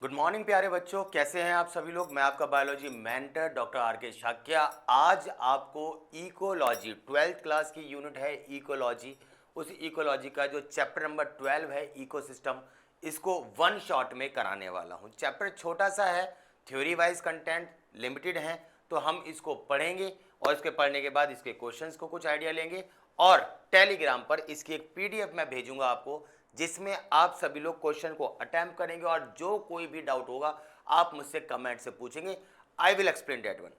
Good morning प्यारे बच्चों, कैसे हैं आप सभी लोग। मैं आपका बायोलॉजी मेंटर डॉक्टर आर के शाक्या। आज आपको इकोलॉजी 12th क्लास की यूनिट है इकोलॉजी। उस इकोलॉजी का जो चैप्टर नंबर 12 है इकोसिस्टम, इसको वन शॉट में कराने वाला हूं। चैप्टर छोटा सा है, थ्योरी वाइज कंटेंट लिमिटेड है, तो हम इसको पढ़ेंगे और इसके पढ़ने के बाद इसके क्वेश्चंस को कुछ आइडिया लेंगे और टेलीग्राम पर इसकी एक पीडीएफ मैं भेजूंगा आपको, जिसमें आप सभी लोग क्वेश्चन को अटेम्प्ट करेंगे और जो कोई भी डाउट होगा आप मुझसे कमेंट से पूछेंगे। I will explain that one.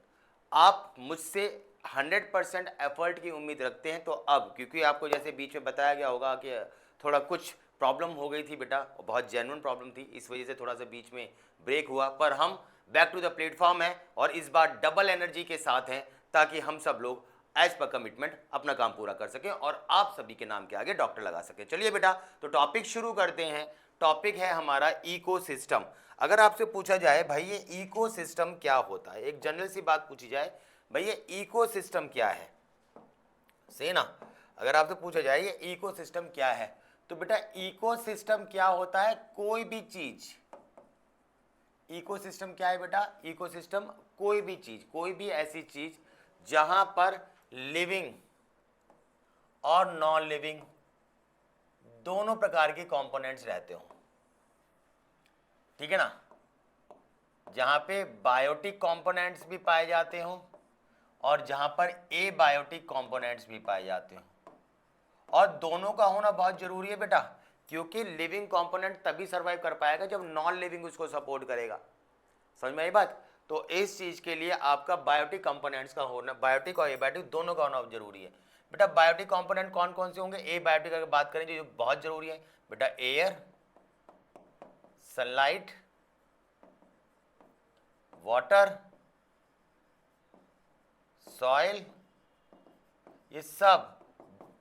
आप मुझसे 100% एफर्ट की उम्मीद रखते हैं, तो अब क्योंकि आपको जैसे बीच में बताया गया होगा कि थोड़ा कुछ प्रॉब्लम हो गई थी बेटा, बहुत जेन्युइन प्रॉब्लम थी, इस वजह से थोड़ा सा बीच में ब्रेक हुआ, पर हम बैक टू द प्लेटफॉर्म है और इस बार डबल एनर्जी के साथ हैं, ताकि हम सब लोग एज पर कमिटमेंट अपना काम पूरा कर सकें और आप सभी के नाम के आगे डॉक्टर लगा सकें। चलिए बेटा, तो टॉपिक शुरू करते हैं। टॉपिक है हमारा इकोसिस्टम। अगर आपसे पूछा जाए भाई ये इकोसिस्टम क्या होता है, एक जनरल सी बात पूछी जाए, भाई ये इकोसिस्टम क्या है, से ना, अगर आपसे पूछा जाए ये इकोसिस्टम क्या है, तो बेटा इकोसिस्टम क्या होता है, कोई भी चीज। इकोसिस्टम क्या है बेटा, इकोसिस्टम कोई भी चीज, कोई भी ऐसी चीज जहां पर लिविंग और नॉन लिविंग दोनों प्रकार के कंपोनेंट्स रहते हो, ठीक है ना। जहां पे बायोटिक कंपोनेंट्स भी पाए जाते हो और जहां पर एबायोटिक कंपोनेंट्स भी पाए जाते हो, और दोनों का होना बहुत जरूरी है बेटा, क्योंकि लिविंग कंपोनेंट तभी सर्वाइव कर पाएगा जब नॉन लिविंग उसको सपोर्ट करेगा। समझ में आई बात। तो इस चीज के लिए आपका बायोटिक कंपोनेंट्स का होना, बायोटिक और एबायोटिक दोनों का होना जरूरी है बेटा। बायोटिक कंपोनेंट कौन कौन से होंगे, एबायोटिक अगर बात करें जो बहुत जरूरी है बेटा, एयर, सनलाइट, वाटर, सॉइल, ये सब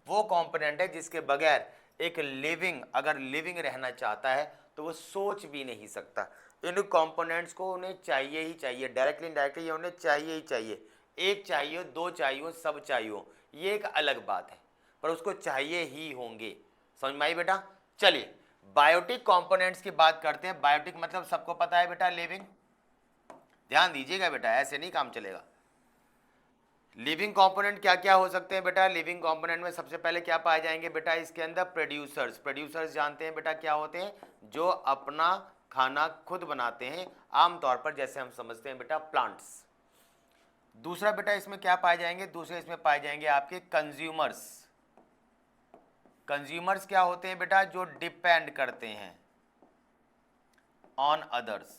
वो कंपोनेंट है जिसके बगैर एक लिविंग अगर लिविंग रहना चाहता है तो वो सोच भी नहीं सकता। इन कंपोनेंट्स को उन्हें चाहिए ही चाहिए, डायरेक्टली इनडायरेक्टली ये उन्हें चाहिए ही चाहिए। एक चाहिए, दो चाहिए, सब चाहिए, ये एक अलग बात है, पर उसको चाहिए ही होंगे। समझ में आई बेटा। चलिए बायोटिक कंपोनेंट्स की बात करते हैं। बायोटिक मतलब सबको पता है बेटा, लिविंग। ध्यान दीजिएगा बेटा, ऐसे नहीं काम चलेगा। लिविंग कंपोनेंट क्या क्या हो सकते हैं बेटा, लिविंग कंपोनेंट में सबसे पहले क्या पाए जाएंगे बेटा, इसके अंदर प्रोड्यूसर्स। प्रोड्यूसर्स जानते हैं बेटा क्या होते हैं, जो अपना खाना खुद बनाते हैं, आमतौर पर जैसे हम समझते हैं बेटा प्लांट्स। दूसरा बेटा इसमें क्या पाए जाएंगे, दूसरे इसमें पाए जाएंगे आपके कंज्यूमर्स। कंज्यूमर्स क्या होते हैं बेटा, जो डिपेंड करते हैं ऑन अदर्स,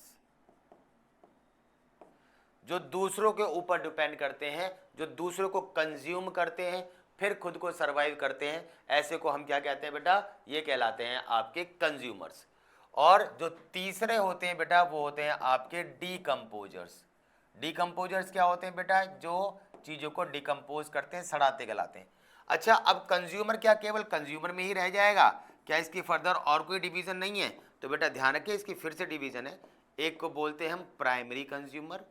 जो दूसरों के ऊपर डिपेंड करते हैं, जो दूसरों को कंज्यूम करते हैं फिर खुद को सरवाइव करते हैं, ऐसे को हम क्या कहते हैं बेटा, ये कहलाते हैं आपके कंज्यूमर्स। और जो तीसरे होते हैं बेटा वो होते हैं आपके डीकम्पोजर्स। डीकम्पोजर्स क्या होते हैं बेटा, जो चीज़ों को डिकम्पोज करते हैं, सड़ाते गलाते हैं। अच्छा, अब कंज्यूमर क्या केवल कंज्यूमर में ही रह जाएगा क्या, इसकी फर्दर और कोई डिवीजन नहीं है, तो बेटा ध्यान रखिए इसकी फिर से डिवीजन है। एक को बोलते हैं हम प्राइमरी कंज्यूमर,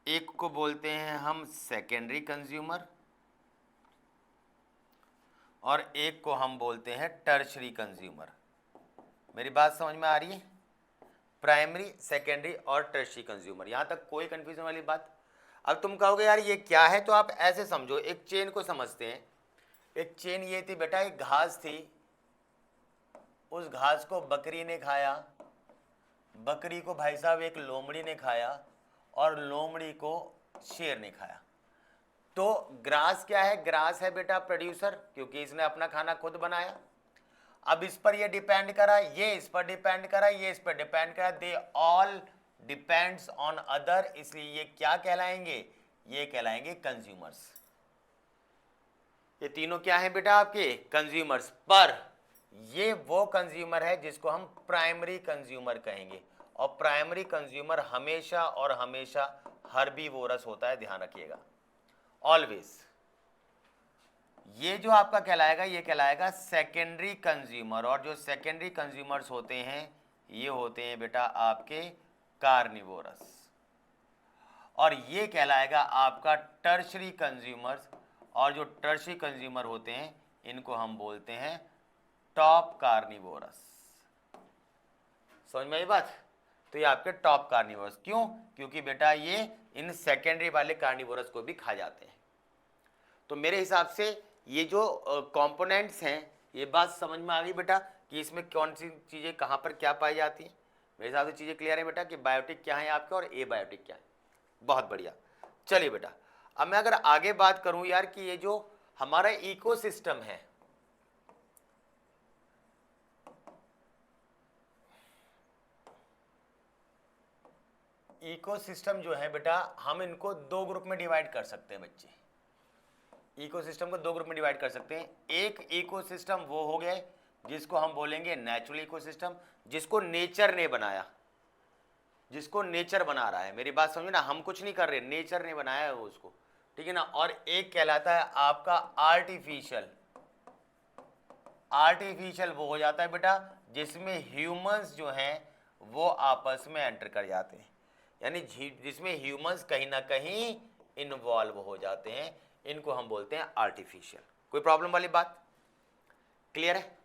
एक को बोलते हैं हम सेकेंडरी कंज्यूमर, और एक को हम बोलते हैं टर्शरी कंज्यूमर। मेरी बात समझ में आ रही है, प्राइमरी, सेकेंडरी और टर्शरी कंज्यूमर, यहां तक कोई कंफ्यूजन वाली बात। अब तुम कहोगे यार ये क्या है, तो आप ऐसे समझो, एक चेन को समझते हैं। एक चेन ये थी बेटा, एक घास थी, उस घास को बकरी ने खाया, बकरी को भाई साहब एक लोमड़ी ने खाया, और लोमड़ी को शेर ने खाया। तो ग्रास क्या है, ग्रास है बेटा प्रोड्यूसर, क्योंकि इसने अपना खाना खुद बनाया। अब इस पर ये डिपेंड करा, ये इस पर डिपेंड करा, ये इस पर डिपेंड करा, they all depends on other, इसलिए ये क्या कहलाएंगे, ये कहलाएंगे कंज्यूमर्स। ये तीनों क्या है बेटा, आपके कंज्यूमर्स। पर ये वो कंज्यूमर है जिसको हम प्राइमरी कंज्यूमर कहेंगे, और प्राइमरी कंज्यूमर हमेशा और हमेशा हर्बीवोरस होता है, ध्यान रखिएगा ऑलवेज। ये जो आपका कहलाएगा ये कहलाएगा सेकेंडरी कंज्यूमर, और जो सेकेंडरी कंज्यूमर्स होते हैं ये होते हैं बेटा आपके कार्निवोरस, और ये कहलाएगा आपका टर्शरी कंज्यूमर्स, और जो टर्शरी कंज्यूमर होते हैं इनको हम बोलते हैं टॉप कार्निवोरस। समझ में आई बात। तो ये आपके टॉप कार्निवोरस, क्यों? क्योंकि बेटा ये इन सेकेंडरी वाले कार्निवोरस को भी खा जाते हैं। तो मेरे हिसाब से ये जो कंपोनेंट्स हैं, ये बात समझ में आ गई बेटा कि इसमें कौन सी चीज़ें कहाँ पर क्या पाई जाती हैं। मेरे हिसाब से चीज़ें क्लियर है बेटा कि बायोटिक क्या है आपके और एबायोटिक क्या है। बहुत बढ़िया। चलिए बेटा, अब मैं अगर आगे बात करूं यार कि ये जो हमारा इकोसिस्टम है, इकोसिस्टम जो है बेटा, हम इनको दो ग्रुप में डिवाइड कर सकते हैं बच्चे। इकोसिस्टम को दो ग्रुप में डिवाइड कर सकते हैं। एक इकोसिस्टम वो हो गया जिसको हम बोलेंगे नेचुरल इकोसिस्टम, जिसको नेचर ने बनाया, जिसको नेचर बना रहा है। मेरी बात समझो ना, हम कुछ नहीं कर रहे, नेचर ने बनाया है उसको, ठीक है ना। और एक कहलाता है आपका आर्टिफिशियल। आर्टिफिशियल वो हो जाता है बेटा जिसमें ह्यूमंस जो हैं वो आपस में एंटर कर जाते हैं, यानी जिसमें ह्यूमंस कहीं ना कहीं इन्वॉल्व हो जाते हैं, इनको हम बोलते हैं आर्टिफिशियल। कोई प्रॉब्लम वाली बात? क्लियर है?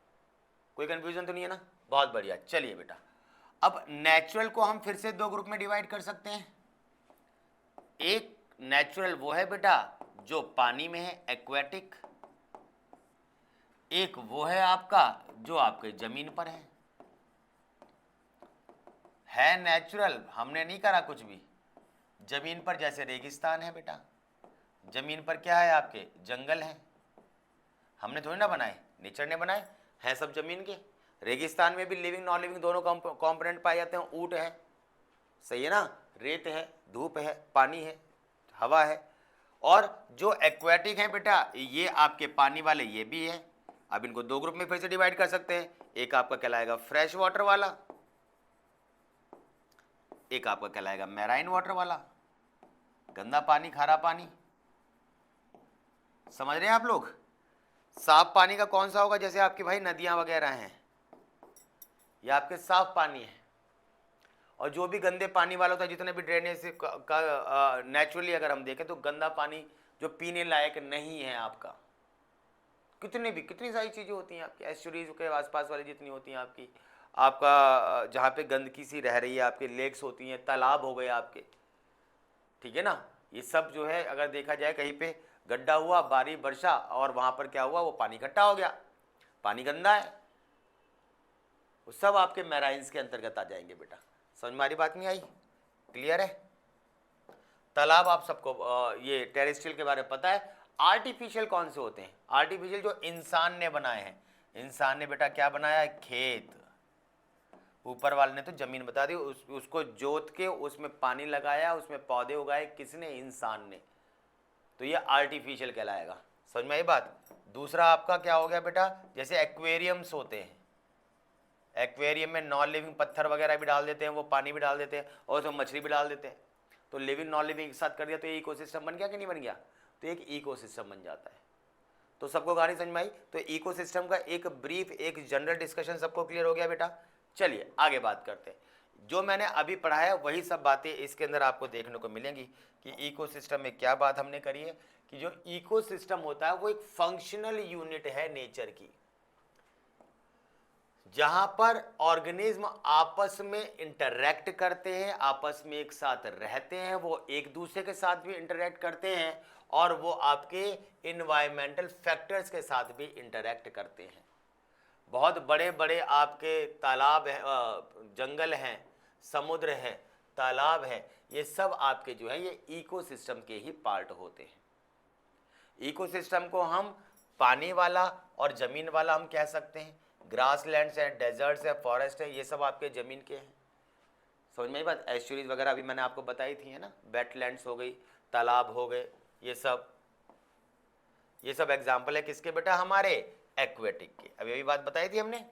कोई कंफ्यूजन तो नहीं है ना? बहुत बढ़िया। चलिए बेटा, अब नेचुरल को हम फिर से दो ग्रुप में डिवाइड कर सकते हैं। एक नेचुरल वो है बेटा जो पानी में है, एक्वेटिक। एक वो है आपका जो आपके जमीन पर है नेचुरल, हमने नहीं करा कुछ भी। जमीन पर जैसे रेगिस्तान है बेटा, जमीन पर क्या है आपके जंगल है, हमने थोड़ी ना बनाए, नेचर ने बनाए हैं सब जमीन के। रेगिस्तान में भी लिविंग नॉन लिविंग दोनों कंपोनेंट पाए जाते हैं। ऊंट है, सही है ना, रेत है, धूप है, पानी है, हवा है। और जो एक्वेटिक है बेटा, ये आपके पानी वाले ये भी है। अब इनको दो ग्रुप में फिर से डिवाइड कर सकते हैं। एक आपका कहलाएगा फ्रेश वाटर वाला, एक आपका कहलाएगा मैराइन वाटर वाला, गंदा पानी, खारा पानी। समझ रहे हैं आप लोग? साफ पानी का कौन सा होगा? जैसे आपकी भाई नदियां वगैरह हैं, ये आपके साफ पानी है। और जो भी गंदे पानी वाला होता है, जितने भी ड्रेनेज से नेचुरली अगर हम देखें तो गंदा पानी जो पीने लायक नहीं है आपका, कितनी सारी चीज़ें होती हैं आपकी एस्चुरीज के आसपास वाली जितनी होती हैं आपकी, आपका जहाँ पे गंदगी सी रह रही है, आपके लेक्स होती हैं, तालाब हो गए आपके, ठीक है ना। ये सब जो है अगर देखा जाए कहीं पे गड्ढा हुआ, बारिश वर्षा, और वहाँ पर क्या हुआ, वो पानी इकट्ठा हो गया, पानी गंदा है, वो सब आपके मैराइंस के अंतर्गत आ जाएंगे बेटा। समझ में हमारी बात नहीं आई? क्लियर है? तालाब आप सबको ये टेरेस्ट्रियल के बारे में पता है। आर्टिफिशियल कौन से होते हैं? आर्टिफिशियल जो इंसान ने बनाए हैं। इंसान ने बेटा क्या बनाया है? खेत। ऊपर वाले ने तो जमीन बता दी, उसको जोत के उसमें पानी लगाया, उसमें पौधे उगाए, किसने? इंसान ने। तो ये आर्टिफिशियल कहलाएगा। समझ में आई बात? दूसरा आपका क्या हो गया बेटा? जैसे एक्वेरियम्स होते हैं, एक्वेरियम में नॉन लिविंग पत्थर वगैरह भी डाल देते हैं, वो पानी भी डाल देते हैं और उसमें मछली भी डाल देते हैं। तो लिविंग नॉन लिविंग एक साथ कर दिया तो ये इकोसिस्टम बन गया कि नहीं बन गया? तो एक इकोसिस्टम बन जाता है। तो सबको कहानी समझ में आई? तो इकोसिस्टम का एक ब्रीफ, एक जनरल डिस्कशन सबको क्लियर हो गया बेटा। चलिए आगे बात करते हैं। जो मैंने अभी पढ़ा है वही सब बातें इसके अंदर आपको देखने को मिलेंगी कि इकोसिस्टम में क्या बात हमने करी है कि जो इकोसिस्टम होता है वो एक फंक्शनल यूनिट है नेचर की, जहां पर ऑर्गेनिज्म आपस में इंटरैक्ट करते हैं, आपस में एक साथ रहते हैं, वो एक दूसरे के साथ भी इंटरैक्ट करते हैं और वो आपके इन्वायरमेंटल फैक्टर्स के साथ भी इंटरैक्ट करते हैं। बहुत बड़े बड़े आपके तालाब हैं, जंगल हैं, समुद्र है, तालाब है, ये सब आपके जो है ये इकोसिस्टम के ही पार्ट होते हैं। इकोसिस्टम को हम पानी वाला और ज़मीन वाला हम कह सकते हैं। ग्रासलैंड्स हैं, डेजर्ट्स है, फॉरेस्ट है, ये सब आपके ज़मीन के हैं। समझ में आई बात? एस्चुरीज वगैरह अभी मैंने आपको बताई थी है ना, वेटलैंड्स हो गई, तालाब हो गए, ये सब एग्जाम्पल है किसके बेटा? हमारे एक्वेटिक के। अभी अभी बात बताई थी हमने।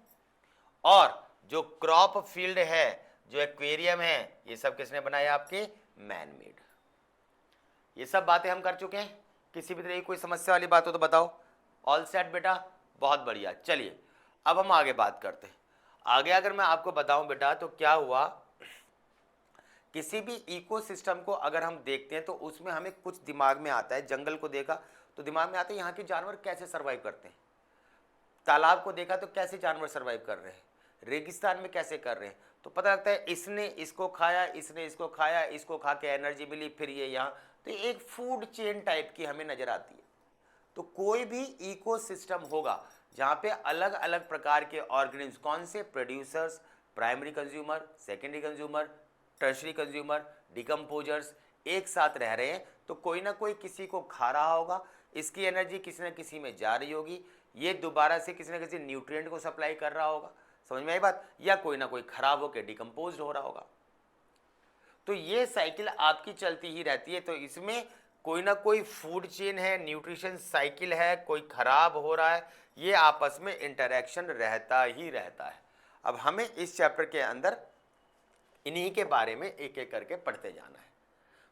और जो क्रॉप फील्ड है, जो एक्वेरियम है, ये सब किसने बनाया? आपके मैन मेड। ये सब बातें हम कर चुके हैं। किसी भी तरह की कोई समस्या वाली बात हो तो बताओ। ऑल सेट बेटा? बहुत बढ़िया। चलिए अब हम आगे बात करते हैं। आगे अगर मैं आपको बताऊं बेटा तो क्या हुआ, किसी भी इकोसिस्टम को अगर हम देखते हैं तो उसमें हमें कुछ दिमाग में आता है। जंगल को देखा तो दिमाग में आता है यहाँ के जानवर कैसे सर्वाइव करते हैं, तालाब को देखा तो कैसे जानवर सर्वाइव कर रहे हैं, रेगिस्तान में कैसे कर रहे हैं, तो पता लगता है इसने इसको खाया, इसने इसको खाया, इसको खा के एनर्जी मिली, फिर ये यहाँ, तो एक फूड चेन टाइप की हमें नजर आती है। तो कोई भी इकोसिस्टम होगा जहाँ पे अलग अलग प्रकार के ऑर्गेनिज्म, कौन से, producers, primary consumer, secondary consumer, tertiary consumer, decomposers एक साथ रह रहे हैं, तो कोई ना कोई किसी को खा रहा होगा, इसकी एनर्जी किसी न किसी में जा रही होगी, ये दोबारा से किसी न किसी न्यूट्रिएंट को सप्लाई कर रहा होगा, समझ में आई बात, या कोई ना कोई खराब होकर डिकम्पोज हो रहा होगा। तो ये साइकिल आपकी चलती ही रहती है। तो इसमें कोई ना कोई फूड चेन है, न्यूट्रिशन साइकिल है, कोई खराब हो रहा है, ये आपस में इंटरेक्शन रहता ही रहता है। अब हमें इस चैप्टर के अंदर इन्हीं के बारे में एक एक करके पढ़ते जाना है।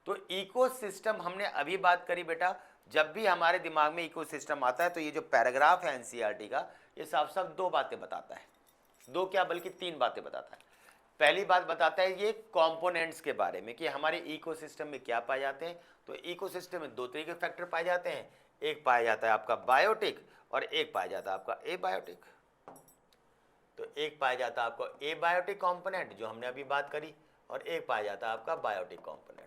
तो इकोसिस्टम हमने अभी बात करी बेटा, जब भी हमारे दिमाग में इकोसिस्टम आता है तो ये जो पैराग्राफ है एनसीईआरटी का, ये साफ साफ दो बातें बताता है, दो क्या बल्कि तीन बातें बताता है। पहली बात बताता है ये कंपोनेंट्स के बारे में कि हमारे इकोसिस्टम में क्या पाए जाते हैं। तो इकोसिस्टम में दो तरह के फैक्टर पाए जाते हैं, एक पाया जाता है आपका बायोटिक और एक पाया जाता है आपका एबायोटिक। तो एक पाया जाता है आपको एबायोटिक कंपोनेंट जो हमने अभी बात करी, और एक पाया जाता है आपका बायोटिक कंपोनेंट।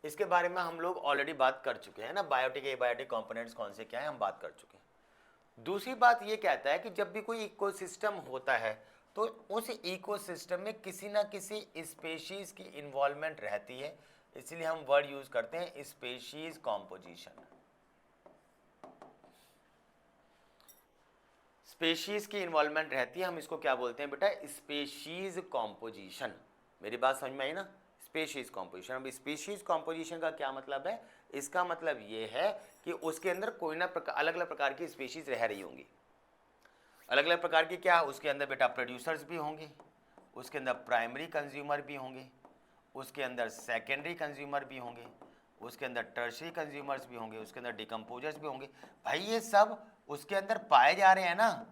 इसके बारे में हम लोग ऑलरेडी बात कर चुके हैं ना, बायोटिक एबायोटिक कंपोनेंट्स कौन से क्या है हम बात कर चुके हैं। दूसरी बात ये कहता है कि जब भी कोई इकोसिस्टम होता है तो उस इकोसिस्टम में किसी ना किसी स्पेशीज की इन्वॉल्वमेंट रहती है, इसलिए हम वर्ड यूज करते हैं स्पेशीज कॉम्पोजिशन। स्पेशीज की इन्वॉल्वमेंट रहती है, हम इसको क्या बोलते हैं बेटा, स्पेशीज कॉम्पोजिशन। मेरी बात समझ में आई ना, स्पेशीज कॉम्पोजिशन। अब स्पेशीज कॉम्पोजिशन का क्या मतलब है, इसका मतलब ये है कि उसके अंदर कोई ना अलग अलग प्रकार की स्पेशीज रह रही होंगी। अलग अलग प्रकार की क्या, उसके अंदर बेटा प्रोड्यूसर्स भी होंगे, उसके अंदर प्राइमरी कंज्यूमर भी होंगे, उसके अंदर सेकेंडरी कंज्यूमर भी होंगे, उसके अंदर टर्शरी कंज्यूमर्स भी होंगे, उसके अंदर डिकम्पोजर्स भी होंगे। भाई ये सब उसके अंदर पाए जा रहे हैं ना,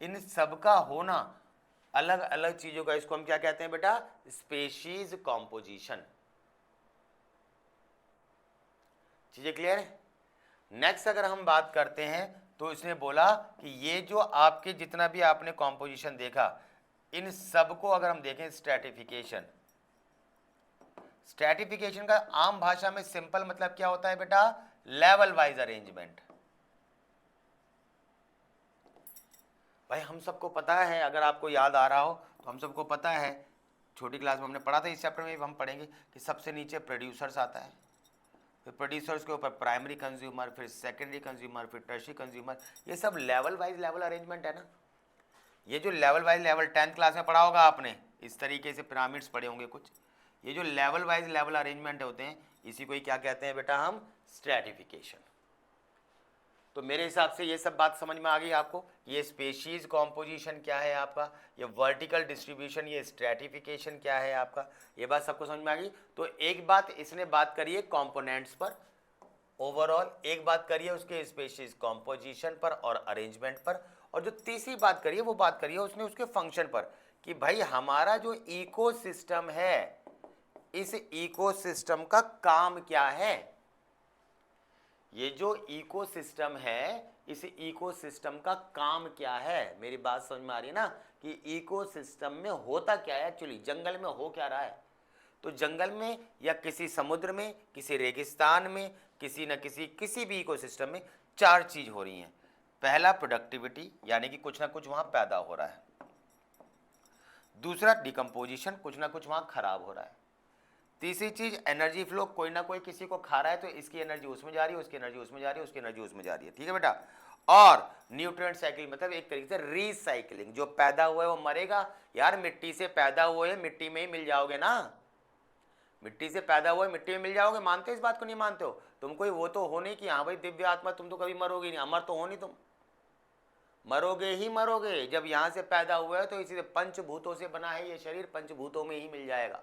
इन सब का होना अलग अलग चीजों का, इसको हम क्या कहते हैं बेटा, स्पेशीज कॉम्पोजिशन। चीजें क्लियर है। नेक्स्ट अगर हम बात करते हैं तो इसने बोला कि ये जो आपके जितना भी आपने कॉम्पोजिशन देखा, इन सब को अगर हम देखें स्ट्रैटिफिकेशन, स्ट्रैटिफिकेशन का आम भाषा में सिंपल मतलब क्या होता है बेटा, लेवल वाइज अरेंजमेंट। भाई हम सबको पता है, अगर आपको याद आ रहा हो तो हम सबको पता है, छोटी क्लास में हमने पढ़ा था, इस चैप्टर में हम पढ़ेंगे कि सबसे नीचे प्रोड्यूसर्स आता है, फिर प्रोड्यूसर्स के ऊपर प्राइमरी कंज्यूमर, फिर सेकेंडरी कंज्यूमर, फिर टर्शरी कंज्यूमर। ये sub level wise level arrangement है ना। ये जो level wise level 10th class में पढ़ा होगा आपने, इस तरीके से पिरामिड्स पढ़े होंगे कुछ। ये जो लेवल वाइज लेवल अरेंजमेंट होते हैं, इसी को ही क्या कहते हैं बेटा हम, स्ट्रैटिफिकेशन। तो मेरे हिसाब से ये सब बात समझ में आ गई आपको। ये स्पेशीज कॉम्पोजिशन क्या है आपका, ये वर्टिकल डिस्ट्रीब्यूशन, ये स्ट्रैटिफिकेशन क्या है आपका, ये बात सबको समझ में आ गई। तो एक बात इसने बात करी है कंपोनेंट्स पर ओवरऑल, एक बात करिए उसके स्पेशीज कॉम्पोजिशन पर और अरेंजमेंट पर, और जो तीसरी बात करिए वो बात करिए उसने उसके फंक्शन पर कि भाई हमारा जो इकोसिस्टम है, इस इकोसिस्टम का काम क्या है। ये जो इकोसिस्टम है, इस इकोसिस्टम का काम क्या है, मेरी बात समझ में आ रही है ना, कि इकोसिस्टम में होता क्या है एक्चुअली, जंगल में हो क्या रहा है। तो जंगल में या किसी समुद्र में, किसी रेगिस्तान में, किसी न किसी भी इकोसिस्टम में चार चीज हो रही हैं। पहला प्रोडक्टिविटी, यानी कि कुछ ना कुछ वहां पैदा हो रहा है। दूसरा डिकम्पोजिशन, कुछ ना कुछ वहां खराब हो रहा है। तीसरी चीज एनर्जी फ्लो, कोई ना कोई किसी को खा रहा है तो इसकी एनर्जी उसमें जा रही है, उसकी एनर्जी उसमें जा रही है, उसकी एनर्जी उसमें जा रही है, ठीक है बेटा। और न्यूट्रिएंट साइकिल मतलब एक तरीके से रीसाइक्लिंग, जो पैदा हुआ है वो मरेगा। यार मिट्टी से पैदा हुए हैं, मिट्टी में ही मिल जाओगे ना, मिट्टी से पैदा हुए मिट्टी में मिल जाओगे। मानते हो इस बात को, नहीं मानते हो? तुम कोई वो तो हो नहीं कि हाँ भाई दिव्य आत्मा, तुम तो कभी मरोगे नहीं, अमर तो हो नहीं, तुम मरोगे ही मरोगे। जब यहाँ से पैदा हुआ है तो इसी पंचभूतों से बना है ये शरीर, पंचभूतों में ही मिल जाएगा,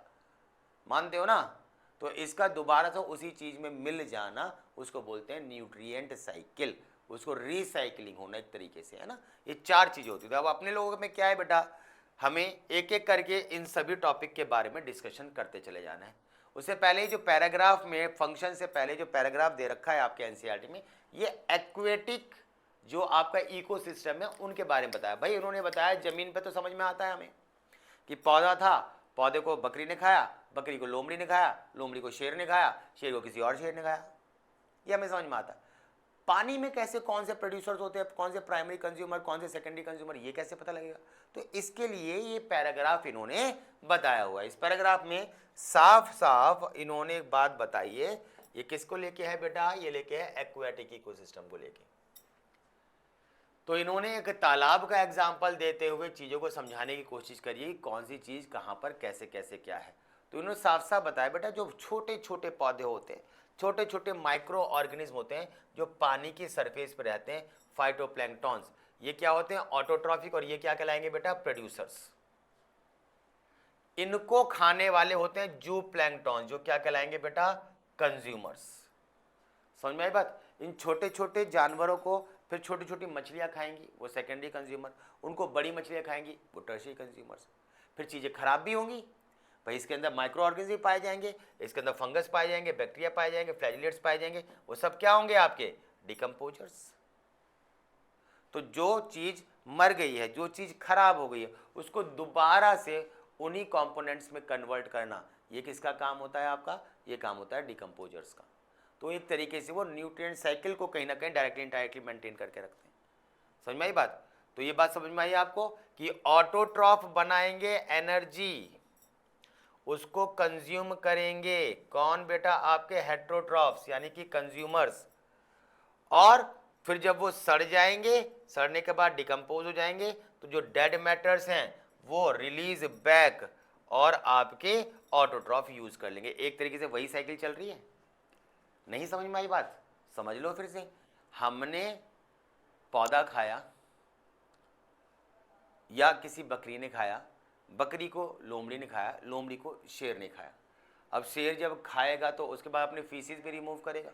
मानते हो ना। तो इसका दोबारा से उसी चीज में मिल जाना, उसको बोलते हैं न्यूट्रिएंट साइकिल, उसको रिसाइकलिंग होना एक तरीके से, है ना। ये चार चीजें होती थी। अब अपने लोगों में क्या है बेटा, हमें एक एक करके इन सभी टॉपिक के बारे में डिस्कशन करते चले जाना है। उससे पहले जो पैराग्राफ में, फंक्शन से पहले जो पैराग्राफ दे रखा है आपके एनसीईआरटी में, ये एक्वेटिक जो आपका इकोसिस्टम है उनके बारे में बताया। भाई उन्होंने बताया जमीन पे तो समझ में आता है हमें कि पौधा था, पौधे को बकरी ने खाया, बकरी को लोमड़ी ने खाया, लोमड़ी को शेर ने खाया, शेर को किसी और शेर ने खाया, ये हमें समझ में आता है। पानी में कैसे कौन से प्रोड्यूसर्स होते हैं, कौन से प्राइमरी कंज्यूमर, कौन से सेकेंडरी कंज्यूमर, ये कैसे पता लगेगा? तो इसके लिए ये पैराग्राफ इन्होंने बताया हुआ है। इस पैराग्राफ में साफ साफ इन्होंने एक बात बताई है। ये किसको लेके है बेटा? ये लेके है एक्वाटिक इकोसिस्टम को लेके। तो इन्होंने एक तालाब का एग्जाम्पल देते हुए चीज़ों को समझाने की कोशिश करी, कौन सी चीज़ कहाँ पर कैसे कैसे क्या है। तो इन्होंने साफ साफ बताया बेटा, जो छोटे छोटे पौधे होते हैं, छोटे छोटे माइक्रो ऑर्गेनिज्म होते हैं जो पानी की सरफेस पर रहते हैं, फाइटोप्लैंक्टॉन्स, ये क्या होते हैं? ऑटोट्रॉफिक। और ये क्या कहलाएंगे बेटा? प्रोड्यूसर्स। इनको खाने वाले होते हैं जू प्लैंक्टॉन, जो क्या कहलाएंगे बेटा? कंज्यूमर्स। समझ में आई बात? इन छोटे छोटे जानवरों को फिर छोटी छोटी मछलियां खाएंगी, वो सेकेंडरी कंज्यूमर। उनको बड़ी मछलियां खाएंगी, वो टर्शियरी कंज्यूमर्स। फिर चीज़ें खराब भी होंगी भाई, इसके अंदर माइक्रो ऑर्गेनिज्म पाए जाएंगे, इसके अंदर फंगस पाए जाएंगे, बैक्टीरिया पाए जाएंगे, फ्लैजिलेट्स पाए जाएंगे, वो सब क्या होंगे? आपके डिकम्पोजर्स। तो जो चीज़ मर गई है, जो चीज़ खराब हो गई है, उसको दोबारा से उन्हीं कंपोनेंट्स में कन्वर्ट करना, ये किसका काम होता है? आपका ये काम होता है डिकम्पोजर्स का। तो एक तरीके से वो न्यूट्रिएंट साइकिल को कहीं ना कहीं डायरेक्टली इनडायरेक्टली मेंटेन करके रखते हैं। समझ में आई बात? तो ये बात समझ में आई आपको कि ऑटोट्रॉफ बनाएंगे एनर्जी, उसको कंज्यूम करेंगे। कौन बेटा? आपके हेट्रोट्रॉफ्स यानी कि कंज्यूमर्स। और फिर जब वो सड़ जाएंगे, सड़ने के बाद डिकम्पोज हो जाएंगे, तो जो डेड मैटर्स हैं वो रिलीज बैक और आपके ऑटोट्रॉफ यूज कर लेंगे। एक तरीके से वही साइकिल चल रही है। नहीं समझ में आई बात? समझ लो फिर से। हमने पौधा खाया या किसी बकरी ने खाया, बकरी को लोमड़ी ने खाया, लोमड़ी को शेर ने खाया। अब शेर जब खाएगा तो उसके बाद अपने फीसिस भी रिमूव करेगा।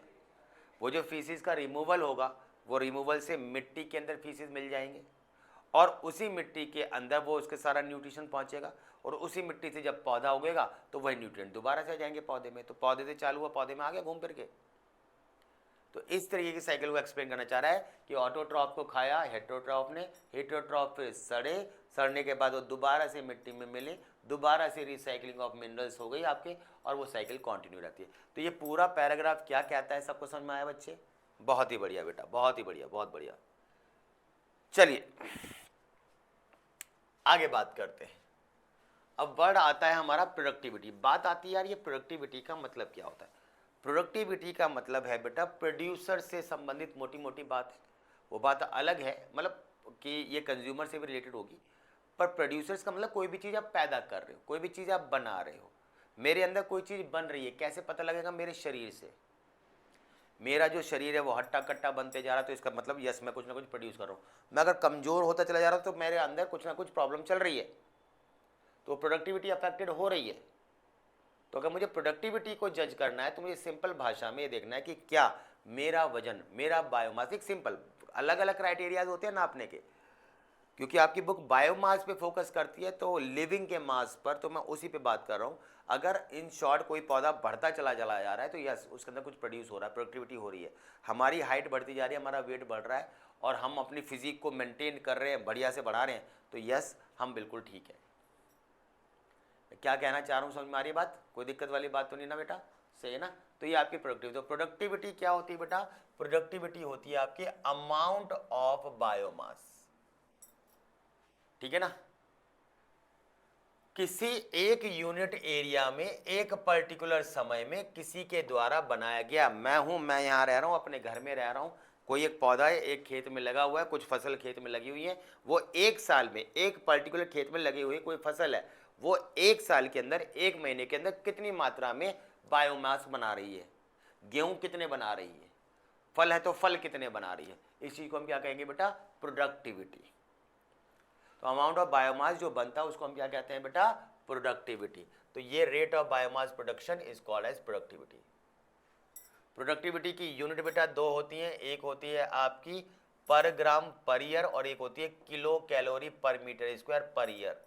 वो जो फीसिस का रिमूवल होगा, वो रिमूवल से मिट्टी के अंदर फीसिस मिल जाएंगे और उसी मिट्टी के अंदर वो उसके सारा न्यूट्रिशन पहुंचेगा और उसी मिट्टी से जब पौधा उगेगा तो वही न्यूट्रिएंट दोबारा से आ जाएंगे पौधे में। तो पौधे से चालू हुआ, पौधे में आ गया घूम फिर के। तो इस तरीके की साइकिल को एक्सप्लेन करना चाह रहा है कि ऑटोट्रॉफ को खाया हेट्रोट्रॉफ ने, हेट्रोट्रॉफ फिर सड़े, सड़ने के बाद वो दोबारा से मिट्टी में मिले, दोबारा से रिसाइकलिंग ऑफ मिनरल्स हो गई आपके, और वो साइकिल कंटिन्यू रहती है। तो ये पूरा पैराग्राफ क्या कहता है, सबको समझ में आया बच्चे? बहुत ही बढ़िया बेटा, बहुत ही बढ़िया, बहुत बढ़िया। चलिए आगे बात करते हैं। अब वर्ड आता है हमारा प्रोडक्टिविटी। बात आती है यार, ये प्रोडक्टिविटी का मतलब क्या होता है? प्रोडक्टिविटी का मतलब है बेटा प्रोड्यूसर से संबंधित मोटी मोटी बात है। वो बात अलग है, मतलब कि ये कंज्यूमर से भी रिलेटेड होगी, पर प्रोड्यूसर्स का मतलब कोई भी चीज़ आप पैदा कर रहे हो, कोई भी चीज़ आप बना रहे हो। मेरे अंदर कोई चीज़ बन रही है, कैसे पता लगेगा? मेरे शरीर से। मेरा जो शरीर है वो हट्टा कट्टा बनते जा रहा है, तो इसका मतलब यस मैं कुछ ना कुछ प्रोड्यूस कर रहा हूँ। मैं अगर कमज़ोर होता चला जा रहा हूँ तो मेरे अंदर कुछ ना कुछ प्रॉब्लम चल रही है, तो प्रोडक्टिविटी अफेक्टेड हो रही है। तो अगर मुझे प्रोडक्टिविटी को जज करना है तो मुझे सिंपल भाषा में ये देखना है कि क्या मेरा वजन, मेरा बायोमास, एक सिंपल, अलग अलग क्राइटेरियाज होते हैं नापने के, क्योंकि आपकी बुक बायोमास पे फोकस करती है तो लिविंग के मास पर, तो मैं उसी पे बात कर रहा हूँ। अगर इन शॉर्ट कोई पौधा बढ़ता चला जा रहा है तो यस उसके अंदर कुछ प्रोड्यूस हो रहा है, प्रोडक्टिविटी हो रही है। हमारी हाइट बढ़ती जा रही है, हमारा वेट बढ़ रहा है और हम अपनी फिजिक को मेंटेन कर रहे हैं, बढ़िया से बढ़ा रहे हैं, तो यस हम बिल्कुल ठीक है। क्या कहना चाह रहा हूँ, समझ में आ रही है बात? कोई दिक्कत वाली बात तो नहीं ना बेटा? सही है ना? तो ये आपकी प्रोडक्टिविटी। तो प्रोडक्टिविटी क्या होती है बेटा? प्रोडक्टिविटी होती है आपकी अमाउंट ऑफ बायोमास। ठीक है ना? किसी एक यूनिट एरिया में एक पर्टिकुलर समय में किसी के द्वारा बनाया गया, मैं यहाँ रह रहा हूँ, अपने घर में रह रहा हूँ, कोई एक पौधा है, एक खेत में लगा हुआ है, कुछ फसल खेत में लगी हुई है, वो एक साल में एक पर्टिकुलर खेत में लगी हुई कोई फसल है, वो एक साल के अंदर, एक महीने के अंदर कितनी मात्रा में बायोमास बना रही है। गेहूं कितने बना रही है, फल है तो फल कितने बना रही है, इस चीज को हम क्या कहेंगे बेटा? प्रोडक्टिविटी। तो अमाउंट ऑफ बायोमास जो बनता है उसको हम क्या कहते हैं बेटा? प्रोडक्टिविटी। तो ये rate of biomass production is called as productivity. Productivity की यूनिट बेटा दो होती हैं, एक होती है आपकी पर ग्राम पर ईयर और एक होती है kilo calorie per metre square per year.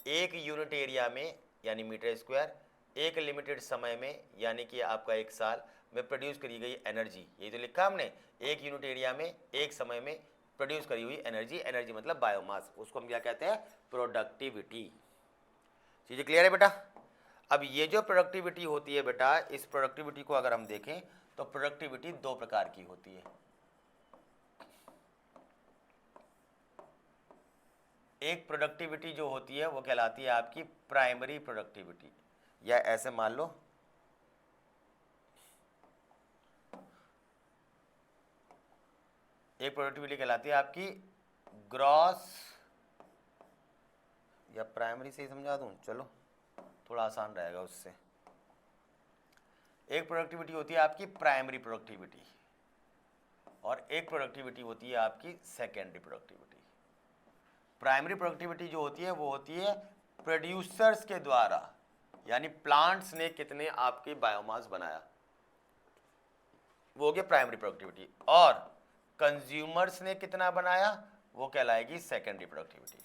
एक यूनिट एरिया में यानी मीटर स्क्वायर, एक लिमिटेड समय में यानी कि आपका एक साल, में प्रोड्यूस करी गई एनर्जी, यही तो लिखा हमने, एक यूनिट एरिया में एक समय में प्रोड्यूस करी हुई एनर्जी, एनर्जी मतलब बायोमास, उसको हम क्या कहते हैं, प्रोडक्टिविटी। चीज़ें क्लियर है बेटा। अब ये जो प्रोडक्टिविटी होती है बेटा, इस प्रोडक्टिविटी को अगर हम देखें तो प्रोडक्टिविटी दो प्रकार की होती है। एक प्रोडक्टिविटी जो होती है वो कहलाती है आपकी प्राइमरी प्रोडक्टिविटी, या ऐसे मान लो एक प्रोडक्टिविटी कहलाती है आपकी ग्रॉस, या प्राइमरी से ही समझा दूं, चलो थोड़ा आसान रहेगा उससे। एक प्रोडक्टिविटी होती है आपकी प्राइमरी प्रोडक्टिविटी और एक प्रोडक्टिविटी होती है आपकी सेकेंडरी प्रोडक्टिविटी। प्राइमरी प्रोडक्टिविटी जो होती है वो होती है प्रोड्यूसर्स के द्वारा, यानी प्लांट्स ने कितने आपके बायोमास बनाया, वो हो गया प्राइमरी प्रोडक्टिविटी, और कंज्यूमर्स ने कितना बनाया वो कहलाएगी secondary productivity.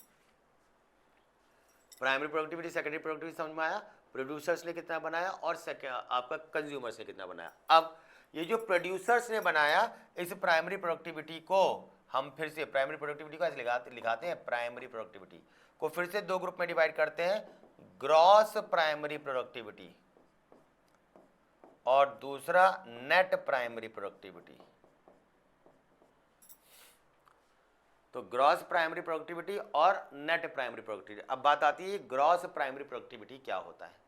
Primary productivity, secondary productivity समझ में आया, प्रोड्यूसर्स ने कितना बनाया और आपका कंज्यूमर्स ने कितना बनाया। अब ये जो प्रोड्यूसर्स ने बनाया, इस प्राइमरी प्रोडक्टिविटी को हम फिर से प्राइमरी प्रोडक्टिविटी को ऐसे लिखाते हैं, प्राइमरी प्रोडक्टिविटी को फिर से दो ग्रुप में डिवाइड करते हैं, ग्रॉस प्राइमरी प्रोडक्टिविटी और दूसरा नेट प्राइमरी प्रोडक्टिविटी। तो ग्रॉस प्राइमरी प्रोडक्टिविटी और नेट प्राइमरी प्रोडक्टिविटी। अब बात आती है ग्रॉस प्राइमरी प्रोडक्टिविटी क्या होता है।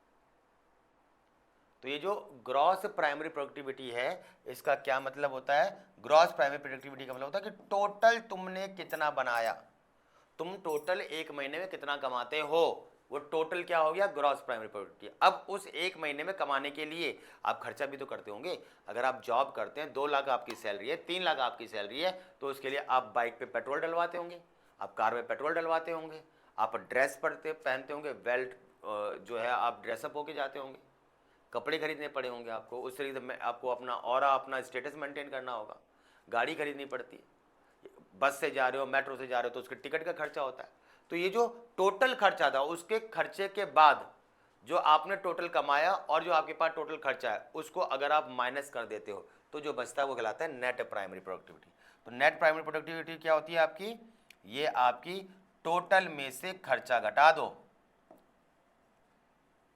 तो ये जो ग्रॉस प्राइमरी प्रोडक्टिविटी है, इसका क्या मतलब होता है, ग्रॉस प्राइमरी प्रोडक्टिविटी का मतलब होता है कि टोटल तुमने कितना बनाया, तुम टोटल एक महीने में कितना कमाते हो, वो टोटल क्या हो गया, ग्रॉस प्राइमरी प्रोडक्टिविटी। अब उस एक महीने में कमाने के लिए आप खर्चा भी तो करते होंगे। अगर आप जॉब करते हैं, 2 लाख आपकी सैलरी है, 3 लाख आपकी सैलरी है, तो उसके लिए आप बाइक पे पेट्रोल डलवाते होंगे, आप कार में पेट्रोल डलवाते होंगे, आप ड्रेस पहनते होंगे, बेल्ट जो है आप ड्रेसअप होके जाते होंगे, कपड़े खरीदने पड़े होंगे आपको, उस तरीके से आपको अपना ऑरा, अपना स्टेटस मेंटेन करना होगा, गाड़ी खरीदनी पड़ती है, बस से जा रहे हो, मेट्रो से जा रहे हो तो उसके टिकट का खर्चा होता है। तो ये जो टोटल खर्चा था, उसके खर्चे के बाद जो आपने टोटल कमाया और जो आपके पास टोटल खर्चा है, उसको अगर आप माइनस कर देते हो तो जो बचता है वो कहलाता है नेट प्राइमरी प्रोडक्टिविटी। तो नेट प्राइमरी प्रोडक्टिविटी क्या होती है आपकी, ये आपकी टोटल में से खर्चा घटा दो।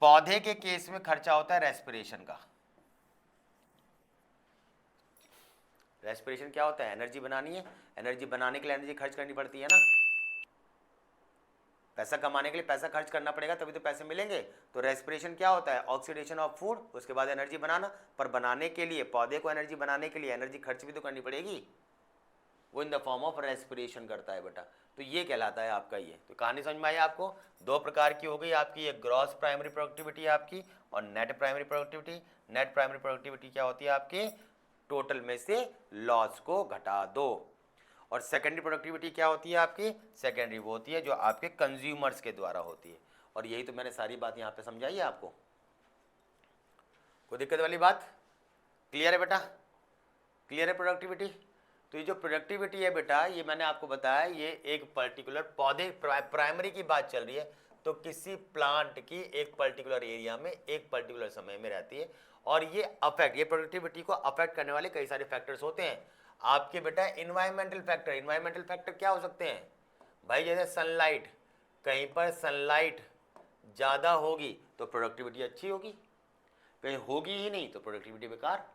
पौधे के केस में खर्चा होता है रेस्पिरेशन का। रेस्पिरेशन क्या होता है, एनर्जी बनानी है, एनर्जी बनाने के लिए एनर्जी खर्च करनी पड़ती है ना, पैसा कमाने के लिए पैसा खर्च करना पड़ेगा तभी तो पैसे मिलेंगे। तो रेस्पिरेशन क्या होता है, ऑक्सीडेशन ऑफ फूड, उसके बाद एनर्जी बनाना, पर बनाने के लिए, पौधे को एनर्जी बनाने के लिए एनर्जी खर्च भी तो करनी पड़ेगी, वो इन द फॉर्म ऑफ रेस्पिरेशन करता है बेटा। तो ये कहलाता है आपका ये। तो कहानी समझ में आई आपको, दो प्रकार की हो गई आपकी, ये ग्रॉस प्राइमरी प्रोडक्टिविटी आपकी और net primary productivity. Net primary productivity क्या होती है आपकी, टोटल में से लॉस को घटा दो। और सेकेंडरी प्रोडक्टिविटी क्या होती है आपकी, सेकेंडरी वो होती है जो आपके कंज्यूमर्स के द्वारा होती है। और यही तो मैंने सारी बात यहाँ पे समझाई है आपको, कोई दिक्कत वाली बात, क्लियर है बेटा, क्लियर है प्रोडक्टिविटी। तो ये जो प्रोडक्टिविटी है बेटा, ये मैंने आपको बताया, ये एक पर्टिकुलर पौधे, प्राइमरी की बात चल रही है, तो किसी प्लांट की एक पर्टिकुलर एरिया में एक पर्टिकुलर समय में रहती है। और ये अफेक्ट, ये प्रोडक्टिविटी को अफेक्ट करने वाले कई सारे फैक्टर्स होते हैं आपके बेटा। इन्वायरमेंटल फैक्टर, इन्वायरमेंटल फैक्टर क्या हो सकते हैं भाई, जैसे सनलाइट, कहीं पर सनलाइट ज़्यादा होगी तो प्रोडक्टिविटी अच्छी होगी, कहीं होगी ही नहीं तो प्रोडक्टिविटी बेकार।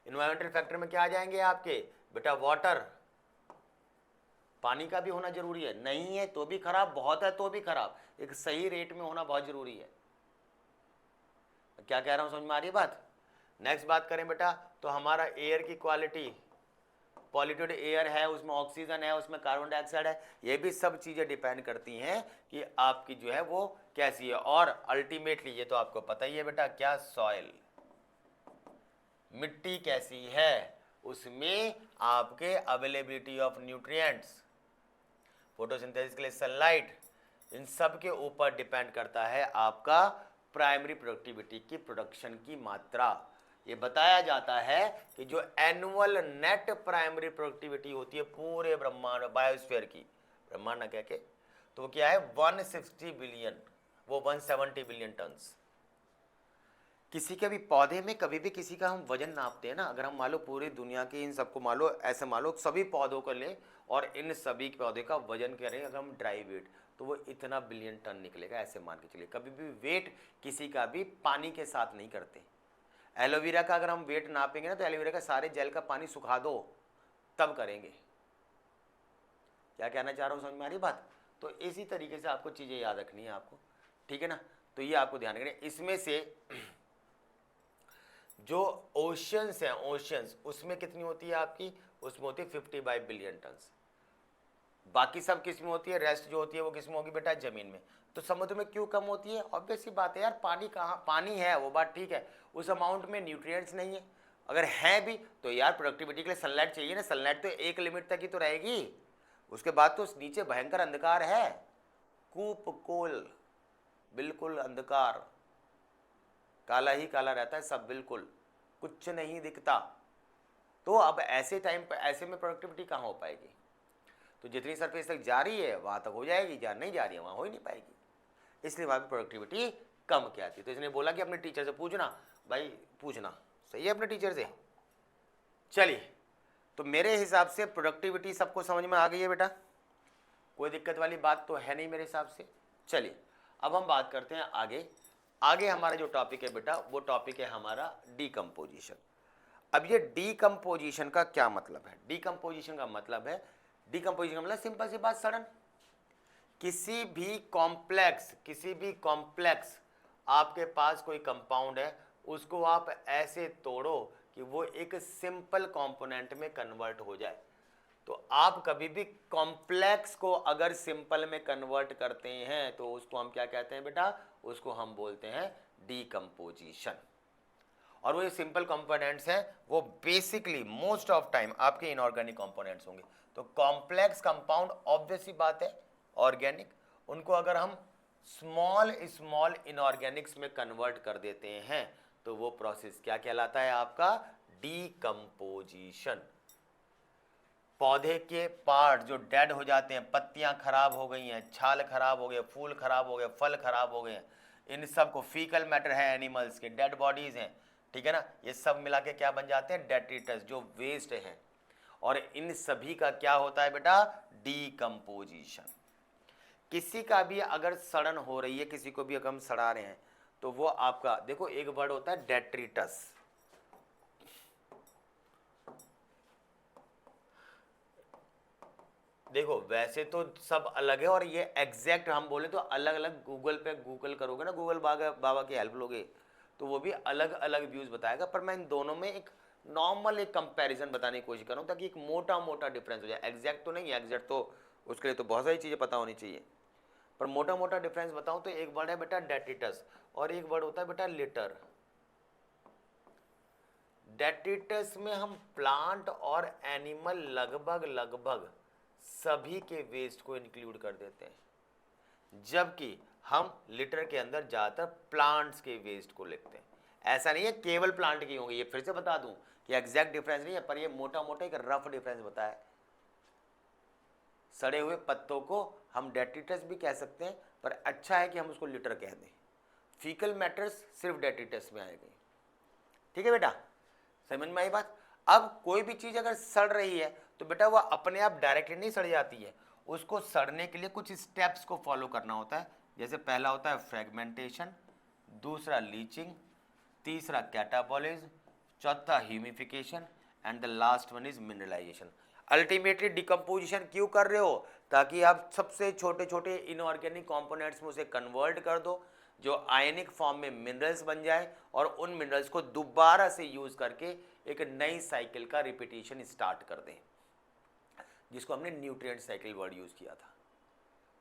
इन्वायरमेंटल फैक्टर में क्या आ जाएंगे आपके बेटा, वाटर, पानी का भी होना जरूरी है, नहीं है तो भी खराब, बहुत है तो भी खराब, एक सही रेट में होना बहुत जरूरी है। क्या कह रहा हूं, समझ में आ रही है बात। नेक्स्ट बात करें बेटा, तो हमारा एयर की क्वालिटी, पॉल्यूटेड एयर है, उसमें ऑक्सीजन है, उसमें कार्बन डाइऑक्साइड है, ये भी सब चीज़ें डिपेंड करती हैं कि आपकी जो है वो कैसी है। और अल्टीमेटली ये तो आपको पता ही है बेटा, क्या, सॉइल, मिट्टी कैसी है, उसमें आपके अवेलेबिलिटी ऑफ न्यूट्रिएंट्स, फोटोसिंथेसिस के लिए सनलाइट, इन सब के ऊपर डिपेंड करता है आपका प्राइमरी प्रोडक्टिविटी की प्रोडक्शन की मात्रा। ये बताया जाता है कि जो एनुअल नेट प्राइमरी प्रोडक्टिविटी होती है पूरे ब्रह्मांड, बायोस्फीयर की, ब्रह्मांड ना कह के, तो क्या है 160 बिलियन, वो 170 बिलियन टन्स। किसी के भी पौधे में कभी भी किसी का हम वजन नापते हैं ना, अगर हम मान लो पूरी दुनिया के इन सबको मान लो, ऐसे मान लो सभी पौधों को लें और इन सभी पौधे का वजन करें अगर हम ड्राई वेट, तो वो इतना बिलियन टन निकलेगा, ऐसे मान के चलिए। कभी भी वेट किसी का भी पानी के साथ नहीं करते। एलोवेरा का अगर हम वेट नापेंगे ना, तो एलोवेरा का सारे जेल का पानी सुखा दो तब करेंगे। क्या कहना चाह रहा हूँ, समझ में आ रही बात? तो इसी तरीके से आपको चीज़ें याद रखनी है आपको, ठीक है ना। तो ये आपको ध्यान रखना। इसमें से जो ओशियंस हैं, ओशियंस उसमें कितनी होती है आपकी, उसमें होती है 50 बिलियन टन्स। बाकी सब किस में होती है, रेस्ट जो होती है वो किस में होगी बेटा, जमीन में। तो समुद्र में क्यों कम होती है? ऑब्वियस सी बात है यार, पानी कहाँ, पानी है वो बात ठीक है, उस अमाउंट में न्यूट्रिएंट्स नहीं है। अगर है भी तो यार प्रोडक्टिविटी के लिए सनलाइट चाहिए ना, सनलाइट तो एक लिमिट तक ही तो रहेगी, उसके बाद तो नीचे भयंकर अंधकार है, कूप कोल, बिल्कुल अंधकार, काला ही काला रहता है सब, बिल्कुल कुछ नहीं दिखता। तो अब ऐसे टाइम पर ऐसे में प्रोडक्टिविटी कहाँ हो पाएगी? तो जितनी सरफेस तक जा रही है वहाँ तक हो जाएगी, जहाँ नहीं जा रही है वहाँ हो ही नहीं पाएगी, इसलिए वहाँ पर प्रोडक्टिविटी कम क्या आती है। तो इसने बोला कि अपने टीचर से पूछना, भाई पूछना सही है अपने टीचर से। चलिए, तो मेरे हिसाब से प्रोडक्टिविटी सबको समझ में आ गई है बेटा, कोई दिक्कत वाली बात तो है नहीं मेरे हिसाब से। चलिए अब हम बात करते हैं आगे। आगे हमारा जो टॉपिक है बेटा, वो टॉपिक है हमारा डीकम्पोजिशन। अब ये डीकम्पोजिशन का क्या मतलब है? डीकम्पोजिशन का मतलब है, डीकम्पोजिशन का मतलब सिंपल सी बात, सड़न। किसी भी कॉम्प्लेक्स आपके पास कोई कंपाउंड है, उसको आप ऐसे तोड़ो कि वो एक सिंपल कंपोनेंट में कन्वर्ट हो जाए। तो आप कभी भी कॉम्प्लेक्स को अगर सिंपल में कन्वर्ट करते हैं तो उसको हम क्या कहते हैं बेटा, उसको हम बोलते हैं डीकम्पोजिशन। और वो ये सिंपल कंपोनेंट्स हैं वो बेसिकली मोस्ट ऑफ टाइम आपके इनऑर्गेनिक कंपोनेंट्स होंगे। तो कॉम्प्लेक्स कंपाउंड ऑब्वियस सी बात है ऑर्गेनिक, उनको अगर हम स्मॉल स्मॉल इनऑर्गेनिक्स में कन्वर्ट कर देते हैं तो वो प्रोसेस क्या कहलाता है आपका, डीकम्पोजिशन। पौधे के पार्ट जो डेड हो जाते हैं, पत्तियां खराब हो गई हैं, छाल खराब हो गए, फूल खराब हो गए, फल खराब हो गए, इन सब को फीकल मैटर है एनिमल्स के, डेड बॉडीज हैं, ठीक है ना, ये सब मिला के क्या बन जाते हैं, डेट्रिटस, जो वेस्ट हैं। और इन सभी का क्या होता है बेटा, डीकम्पोजिशन। किसी का भी अगर सड़न हो रही है, किसी को भी अगर हम सड़ा रहे हैं तो वो आपका देखो एक वर्ड होता है डेट्रिटस। देखो वैसे तो सब अलग है और ये एग्जैक्ट हम बोले तो अलग अलग, गूगल पे गूगल करोगे ना, गूगल बाबा की हेल्प लोगे तो वो भी अलग अलग व्यूज बताएगा। पर मैं इन दोनों में एक नॉर्मल एक कंपैरिजन बताने की कोशिश कर रहा हूँ ताकि एक मोटा मोटा डिफरेंस हो जाए। एग्जैक्ट तो नहीं है, एग्जैक्ट तो उसके लिए तो बहुत सारी चीज़ें पता होनी चाहिए, पर मोटा मोटा डिफरेंस बताऊँ तो एक वर्ड है बेटा डेट्रिटस और एक वर्ड होता है बेटा लिटर। डेट्रिटस में हम प्लांट और एनिमल लगभग सभी के वेस्ट को इंक्लूड कर देते हैं, जबकि हम लिटर के अंदर ज़्यादातर प्लांट्स के वेस्ट को लिखते हैं। ऐसा नहीं है केवल प्लांट की होंगे, ये फिर से बता दूं कि एग्जैक्ट डिफरेंस नहीं है, पर ये मोटा मोटा एक रफ डिफरेंस बताया। सड़े हुए पत्तों को हम डेट्रिटस भी कह सकते हैं, पर अच्छा है कि हम उसको लिटर कह दें। फीकल मैटर्स सिर्फ डेट्रिटस में आएगी, ठीक है बेटा, समझ में आई बात। अब कोई भी चीज़ अगर सड़ रही है तो बेटा वो अपने आप डायरेक्टली नहीं सड़ जाती है, उसको सड़ने के लिए कुछ स्टेप्स को फॉलो करना होता है। जैसे पहला होता है फ्रेगमेंटेशन, दूसरा लीचिंग, तीसरा कैटाबॉलिज्म, चौथा humification and the last one is mineralization. Ultimately decomposition क्यों कर रहे हो, ताकि आप सबसे छोटे छोटे इनऑर्गेनिक कंपोनेंट्स में उसे कन्वर्ट कर दो जो आयनिक फॉर्म में मिनरल्स बन जाए और उन मिनरल्स को दोबारा से यूज करके एक नई साइकिल का रिपीटेशन स्टार्ट कर दें, जिसको हमने न्यूट्रिएंट साइकिल वर्ड यूज किया था।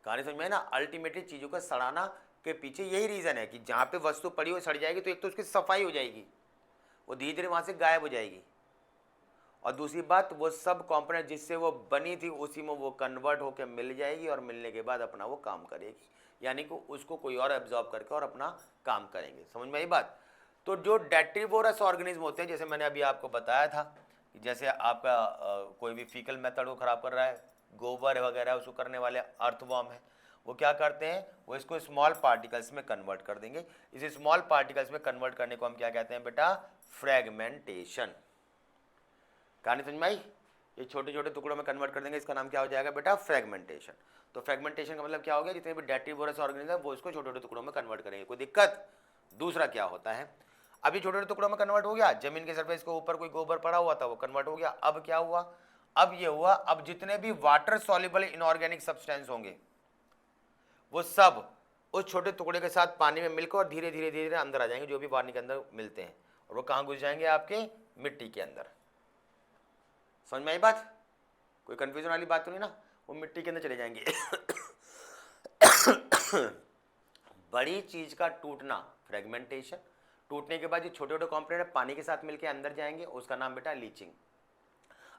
कहानी समझ में है ना। अल्टीमेटली चीज़ों का सड़ाना के पीछे यही रीज़न है कि जहाँ पे वस्तु पड़ी हुई सड़ जाएगी तो एक तो उसकी सफाई हो जाएगी, वो धीरे धीरे वहाँ से गायब हो जाएगी, और दूसरी बात वो सब कंपोनेंट जिससे वो बनी थी उसी में वो कन्वर्ट होकर मिल जाएगी और मिलने के बाद अपना वो काम करेगी, यानी कि उसको कोई और एब्जॉर्ब करके और अपना काम करेंगे। समझ में आई बात। तो जो डेट्रीवोरस ऑर्गेनिज्म होते हैं, जैसे मैंने अभी आपको बताया था कि जैसे आपका कोई भी फीकल मेथड को ख़राब कर रहा है, गोबर वगैरह उसको करने वाले अर्थवॉर्म है, वो क्या करते हैं, वो इसको स्मॉल पार्टिकल्स में कन्वर्ट कर देंगे। इस स्मॉल पार्टिकल्स में कन्वर्ट करने को हम क्या कहते हैं बेटा, फ्रेगमेंटेशन। कहानी समझ में आई? ये छोटे छोटे टुकड़ों में कन्वर्ट कर देंगे, इसका नाम क्या हो जाएगा बेटा, फ्रेगमेंटेशन। तो फ्रेगमेंटेशन का मतलब क्या हो गया, जितने भी डेट्रीवोरस ऑर्गेनिज्म है वो इसको छोटे छोटे टुकड़ों में कन्वर्ट करेंगे, कोई दिक्कत? दूसरा क्या होता है, अभी छोटे छोटे टुकड़ों में कन्वर्ट हो गया, जमीन के सरफेस के ऊपर कोई गोबर पड़ा हुआ था वो कन्वर्ट हो गया। अब क्या हुआ, अब ये हुआ, अब जितने भी वाटर सॉल्युबल इनऑर्गेनिक सब्सटेंस होंगे वो सब उस छोटे टुकड़े के साथ पानी में मिलकर और धीरे धीरे धीरे अंदर आ जाएंगे, जो भी पानी के अंदर मिलते हैं, और वो कहाँ घुस जाएंगे, आपके मिट्टी के अंदर। समझ में आई बात? कोई कंफ्यूजन वाली बात तो नहीं ना? वो मिट्टी के अंदर चले जाएंगे। बड़ी चीज का टूटना फ्रेगमेंटेशन, टूटने के बाद ये छोटे छोटे कॉम्पोनेंट पानी के साथ मिलकर अंदर जाएंगे, उसका नाम बेटा लीचिंग।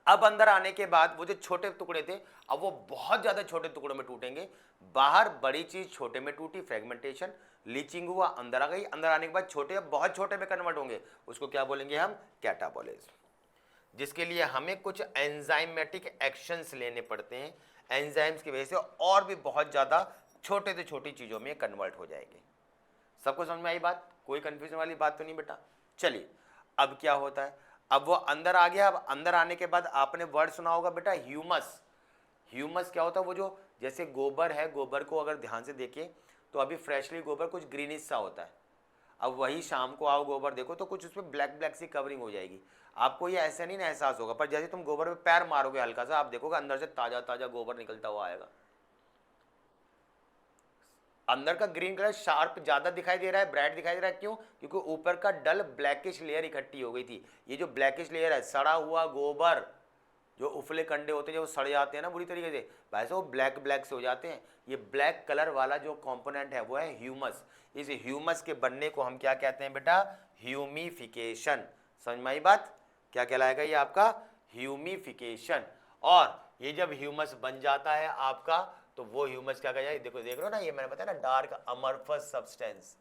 अब अंदर आने के बाद वो जो छोटे टुकड़े थे अब वो बहुत ज्यादा छोटे टुकड़ों में टूटेंगे, बाहर बड़ी चीज छोटे में टूटी, फ्रेगमेंटेशन, लीचिंग हुआ, अंदर आ गई, अंदर आने के बाद छोटे बहुत छोटे में कन्वर्ट होंगे, उसको क्या बोलेंगे हम, कैटाबॉलिज्म। जिसके लिए हमें कुछ एंजाइमेटिक एक्शंस लेने पड़ते हैं, एंजाइम्स की वजह से और भी बहुत ज़्यादा छोटे से छोटी चीज़ों में कन्वर्ट हो जाएंगे। सबको समझ में आई बात? कोई कंफ्यूजन वाली बात तो नहीं बेटा? चलिए अब क्या होता है, अब वो अंदर आ गया। अब अंदर आने के बाद आपने वर्ड सुना होगा बेटा, ह्यूमस। ह्यूमस क्या होता है, वो जो जैसे गोबर है, गोबर को अगर ध्यान से देखें तो अभी फ्रेशली गोबर कुछ ग्रीनिश सा होता है, अब वही शाम को आओ गोबर देखो तो कुछ उसमें ब्लैक ब्लैक सी कवरिंग हो जाएगी, आपको ये ऐसा नहीं ना एहसास होगा, पर जैसे तुम गोबर में पैर मारोगे हल्का सा, आप देखोगे अंदर से ताजा ताजा गोबर निकलता हुआ आएगा। अंदर का ग्रीन कलर शार्प ज्यादा दिखाई दे रहा है, ब्राइट दिखाई दे रहा है, क्यों? क्योंकि ऊपर का डल ब्लैकिश लेयर इकट्ठी हो गई थी। ये जो ब्लैकिश लेयर है, सड़ा हुआ गोबर, जो उफले कंडे होते हैं जब वो सड़ जाते हैं ना बुरी तरीके से, वैसे वो ब्लैक ब्लैक से हो जाते हैं। ये ब्लैक कलर वाला जो कंपोनेंट है वो है ह्यूमस। इस ह्यूमस के बनने को हम क्या कहते हैं बेटा, ह्यूमिफिकेशन। समझ में आई बात? क्या कहलाएगा ये आपका, ह्यूमिफिकेशन। और ये जब ह्यूमस बन जाता है आपका, तो वो ह्यूमस क्या कहलाएगा, देखो देख रहे हो ना, ये मैंने बताया ना, डार्क अमरफस सब्सटेंस।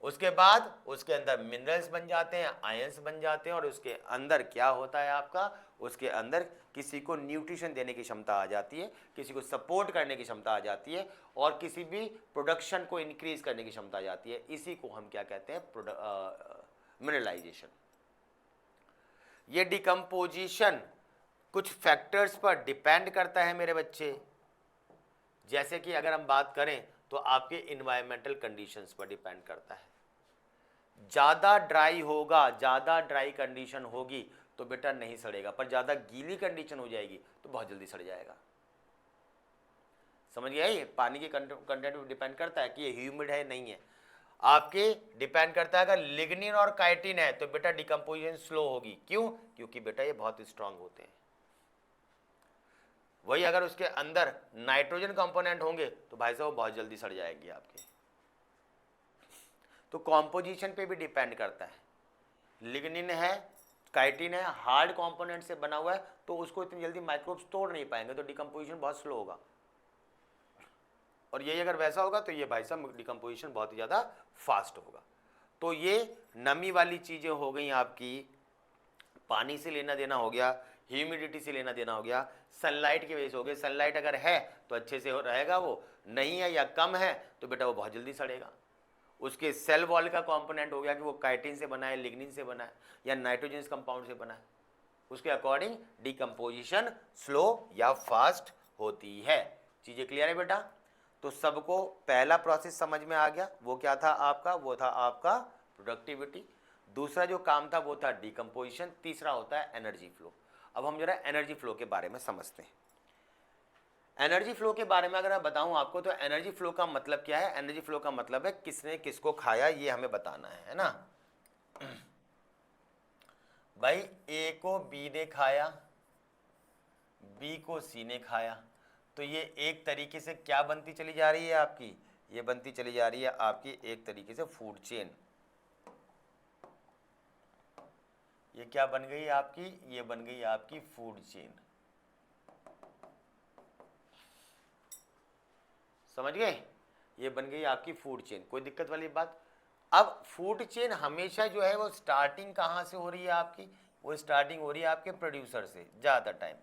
उसके बाद उसके अंदर मिनरल्स बन जाते हैं, आयंस बन जाते हैं, और उसके अंदर क्या होता है आपका, उसके अंदर किसी को न्यूट्रिशन देने की क्षमता आ जाती है, किसी को सपोर्ट करने की क्षमता आ जाती है, और किसी भी प्रोडक्शन को इंक्रीज करने की क्षमता आ जाती है। इसी को हम क्या कहते हैं, मिनरलाइजेशन। ये डिकम्पोजिशन कुछ फैक्टर्स पर डिपेंड करता है मेरे बच्चे, जैसे कि अगर हम बात करें तो आपके इन्वायरमेंटल कंडीशंस पर डिपेंड करता है। ज़्यादा ड्राई होगा, ज़्यादा ड्राई कंडीशन होगी तो बेटा नहीं सड़ेगा, पर ज़्यादा गीली कंडीशन हो जाएगी तो बहुत जल्दी सड़ जाएगा। समझ गया? ये पानी के कंटेंट पर डिपेंड करता है कि ये ह्यूमिड है नहीं है। आपके डिपेंड करता है, अगर लिग्निन और काइटिन है तो बेटा डिकम्पोजिशन स्लो होगी। क्यों? क्योंकि बेटा ये बहुत स्ट्रांग होते हैं। वही अगर उसके अंदर नाइट्रोजन कंपोनेंट होंगे तो भाई साहब बहुत जल्दी सड़ जाएगी आपके। तो कॉम्पोजिशन पे भी डिपेंड करता है। लिग्निन है, काइटिन है, हार्ड कंपोनेंट से बना हुआ है, तो उसको इतनी जल्दी माइक्रोब्स तोड़ नहीं पाएंगे, तो डिकम्पोजिशन बहुत स्लो होगा। और यही अगर वैसा होगा तो ये भाई साहब डिकम्पोजिशन बहुत ही ज़्यादा फास्ट होगा। तो ये नमी वाली चीज़ें हो गई आपकी, पानी से लेना देना हो गया, ह्यूमिडिटी से लेना देना हो गया, सनलाइट की वजह से हो गया। सनलाइट अगर है तो अच्छे से रहेगा, वो नहीं है या कम है तो बेटा वो बहुत जल्दी सड़ेगा। उसके सेल वॉल का कंपोनेंट हो गया कि वो काइटिन से बना है, लिग्निन से बना है, या नाइट्रोजन कंपाउंड से बना है, उसके अकॉर्डिंग डिकम्पोजिशन स्लो या फास्ट होती है। चीज़ें क्लियर है बेटा? तो सबको पहला प्रोसेस समझ में आ गया, वो क्या था आपका, वो था आपका प्रोडक्टिविटी। दूसरा जो काम था वो था डिकम्पोजिशन। तीसरा होता है एनर्जी फ्लो। अब हम जरा एनर्जी फ्लो के बारे में समझते हैं। एनर्जी फ्लो के बारे में अगर मैं बताऊं आपको, तो एनर्जी फ्लो का मतलब क्या है? एनर्जी फ्लो का मतलब है किसने किसको खाया, ये हमें बताना है ना। भाई ए को बी ने खाया, बी को सी ने खाया, तो ये एक तरीके से क्या बनती चली जा रही है आपकी, ये बनती चली जा रही है आपकी एक तरीके से फूड चेन। ये क्या बन गई आपकी, ये बन गई आपकी फूड चेन। समझ गए? ये बन गई आपकी फूड चेन, कोई दिक्कत वाली बात? अब फूड चेन हमेशा जो है वो स्टार्टिंग कहाँ से हो रही है आपकी, वो स्टार्टिंग हो रही है आपके प्रोड्यूसर से ज़्यादा टाइम।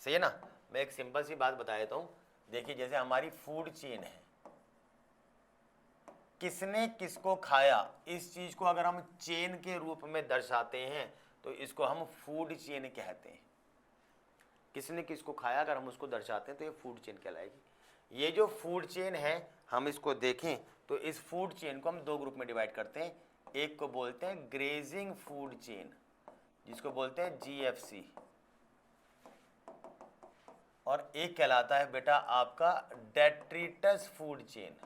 सही है ना। मैं एक सिंपल सी बात बता देता हूँ। देखिए जैसे हमारी फूड चेन है, किसने किसको खाया, इस चीज को अगर हम चेन के रूप में दर्शाते हैं तो इसको हम फूड चेन कहते हैं। किसने किसको खाया अगर हम उसको दर्शाते हैं तो ये फूड चेन कहलाएगी। ये जो फूड चेन है हम इसको देखें तो इस फूड चेन को हम दो ग्रुप में डिवाइड करते हैं। एक को बोलते हैं ग्रेजिंग फूड चेन, जिसको बोलते हैं जीएफसी, और एक कहलाता है बेटा आपका डेट्रिटस फूड चेन,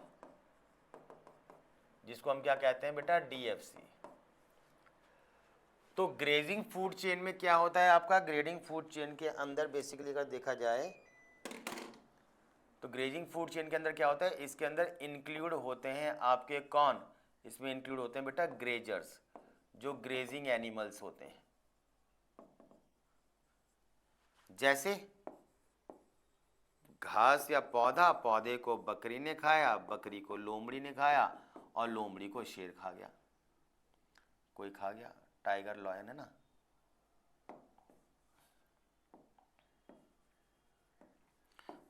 जिसको हम क्या कहते हैं बेटा, डीएफसी। तो ग्रेजिंग फूड चेन में क्या होता है आपका, ग्रेडिंग फूड चेन के अंदर बेसिकली अगर देखा जाए तो ग्रेजिंग फूड चेन के अंदर क्या होता है, इसके अंदर इंक्लूड होते हैं आपके कौन, इसमें इंक्लूड होते हैं बेटा ग्रेजर्स, जो ग्रेजिंग एनिमल्स होते हैं। जैसे घास या पौधा, पौधे को बकरी ने खाया, बकरी को लोमड़ी ने खाया, और लोमड़ी को शेर खा गया, कोई खा गया, टाइगर लॉयन है ना।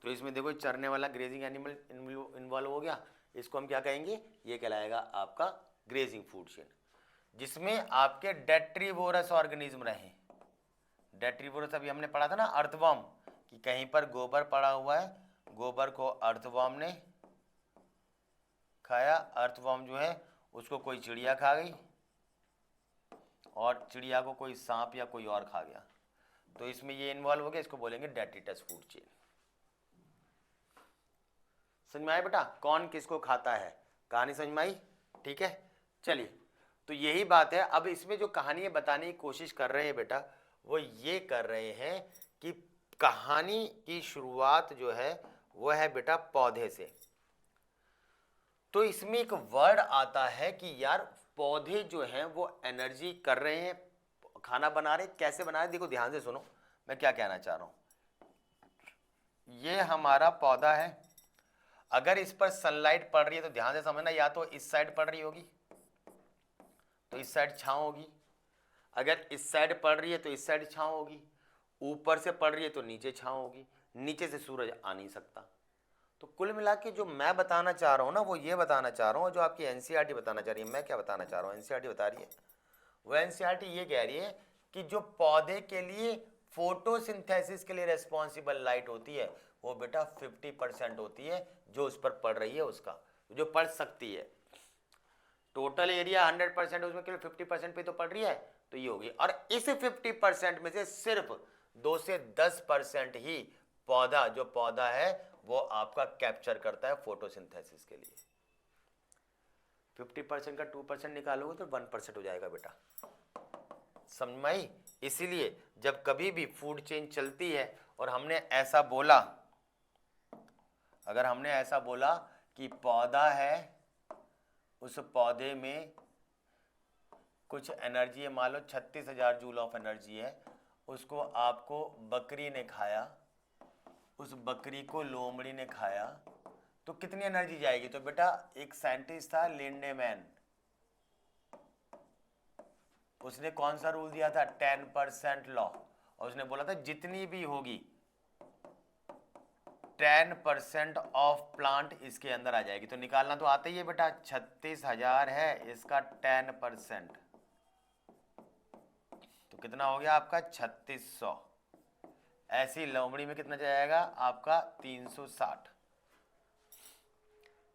तो इसमें देखो चरने वाला ग्रेजिंग एनिमल इन्वॉल्व हो गया, इसको हम क्या कहेंगे, ये कहलाएगा आपका ग्रेजिंग फूड चेन, जिसमें आपके डेट्रीवोरस ऑर्गेनिज्म रहे। डेट्रीवोरस अभी हमने पढ़ा था ना, अर्थवर्म, कि कहीं पर गोबर पड़ा हुआ है, गोबर को अर्थवर्म ने खाया, अर्थवर्म जो है उसको कोई चिड़िया खा गई, और चिड़िया को कोई सांप या कोई और खा गया, तो इसमें ये इन्वॉल्व हो गया, इसको बोलेंगे डेट्रिटस फूड चेन। समझ में आया बेटा, कौन किसको खाता है, कहानी समझ में आई, ठीक है। चलिए, तो यही बात है। अब इसमें जो कहानी बताने की कोशिश कर रहे हैं बेटा, वो ये कर रहे हैं कि कहानी की शुरुआत जो है वो है बेटा पौधे से। तो इसमें एक वर्ड आता है कि यार पौधे जो हैं वो एनर्जी कर रहे हैं, खाना बना रहे, कैसे बना रहे, देखो ध्यान से सुनो मैं क्या कहना चाह रहा हूं। ये हमारा पौधा है, अगर इस पर सनलाइट पड़ रही है तो ध्यान से समझना, या तो इस साइड पड़ रही होगी तो इस साइड छांव होगी, अगर इस साइड पड़ रही है तो इस साइड छांव होगी, ऊपर से पड़ रही है तो नीचे छांव होगी, नीचे से सूरज आ नहीं सकता। तो कुल मिला के जो मैं बताना चाह रहा हूँ ना, वो ये बताना चाह रहा हूँ, जो आपकी एनसीईआरटी बताना चाह रही है, मैं क्या बताना चाह रहा हूँ, एनसीईआरटी बता रही है, वो एनसीईआरटी ये कह रही है कि जो पौधे के लिए फोटोसिंथेसिस के लिए रेस्पॉन्सिबल लाइट होती है वो बेटा 50% होती है, जो उस पर पड़ रही है उसका, जो पड़ सकती है। टोटल एरिया 100% उसमें केवल 50% पे तो पड़ रही है, तो ये होगी। और इस 50% में से सिर्फ 2 से 10% ही पौधा, जो पौधा है वो आपका कैप्चर करता है फोटोसिंथेसिस के लिए। 50% का 2% निकालोगे तो 1% हो जाएगा बेटा, समझ में आई। इसीलिए जब कभी भी फूड चेन चलती है और हमने ऐसा बोला, अगर हमने ऐसा बोला कि पौधा है, उस पौधे में कुछ एनर्जी है, मान लो 36,000 जूल ऑफ एनर्जी है, उसको आपको बकरी ने खाया, उस बकरी को लोमड़ी ने खाया, तो कितनी एनर्जी जाएगी। तो बेटा एक साइंटिस्ट था लिंडेमैन, उसने कौन सा रूल दिया था, 10% लॉ, और उसने बोला था जितनी भी होगी 10% ऑफ प्लांट इसके अंदर आ जाएगी। तो निकालना तो आता ही है बेटा, 36,000 है, इसका 10%, तो कितना हो गया आपका 3600। ऐसी लोमड़ी में कितना जाएगा आपका 360।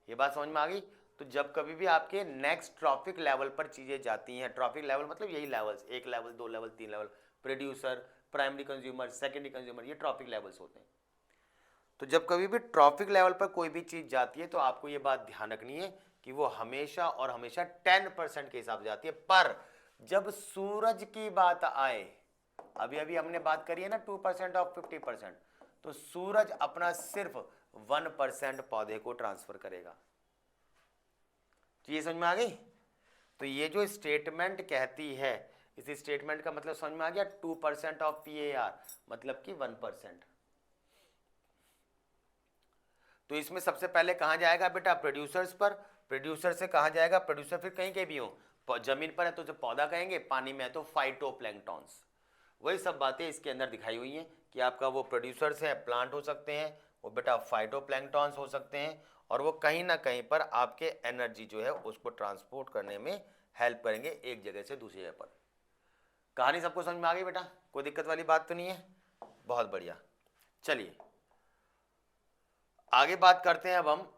ये बात समझ में आ गई। तो जब कभी भी आपके नेक्स्ट ट्रॉफिक लेवल पर चीजें जाती हैं, ट्रॉफिक लेवल मतलब यही levels, 1 level 2 level 3 level, producer, primary consumer, secondary consumer, ये ट्रॉफिक लेवल्स होते हैं। तो जब कभी भी ट्रॉफिक लेवल पर कोई भी चीज जाती है तो आपको ये बात ध्यान रखनी है कि वो हमेशा और हमेशा 10% के हिसाब से जाती है। पर जब सूरज की बात आए, अभी अभी हमने बात करी है ना 2% ऑफ 50%, तो सूरज अपना सिर्फ 1% पौधे को ट्रांसफर करेगा। ये समझ में आ गई। तो ये जो स्टेटमेंट कहती है, इस स्टेटमेंट का मतलब समझ में आ गया, 2% ऑफ PAR मतलब कि 1%। तो इसमें सबसे पहले कहां जाएगा बेटा, प्रोड्यूसर्स पर, प्रोड्यूसर से कहां जाएगा, प्रोड्यूसर फिर कहीं के भी हो, जमीन पर है तो जो पौधा कहेंगे, पानी में है तो फाइटोप्लैंक्टॉन्स, वही सब बातें इसके अंदर दिखाई हुई हैं कि आपका वो प्रोड्यूसर्स हैं, प्लांट हो सकते हैं, वो बेटा फाइटोप्लैंक्टॉन्स हो सकते हैं, और वो कहीं ना कहीं पर आपके एनर्जी जो है उसको ट्रांसपोर्ट करने में हेल्प करेंगे एक जगह से दूसरी जगह पर। कहानी सबको समझ में आ गई बेटा? कोई दिक्कत वाली बात तो नहीं है? बहुत बढ़िया। चलिए आगे बात करते हैं अब हम।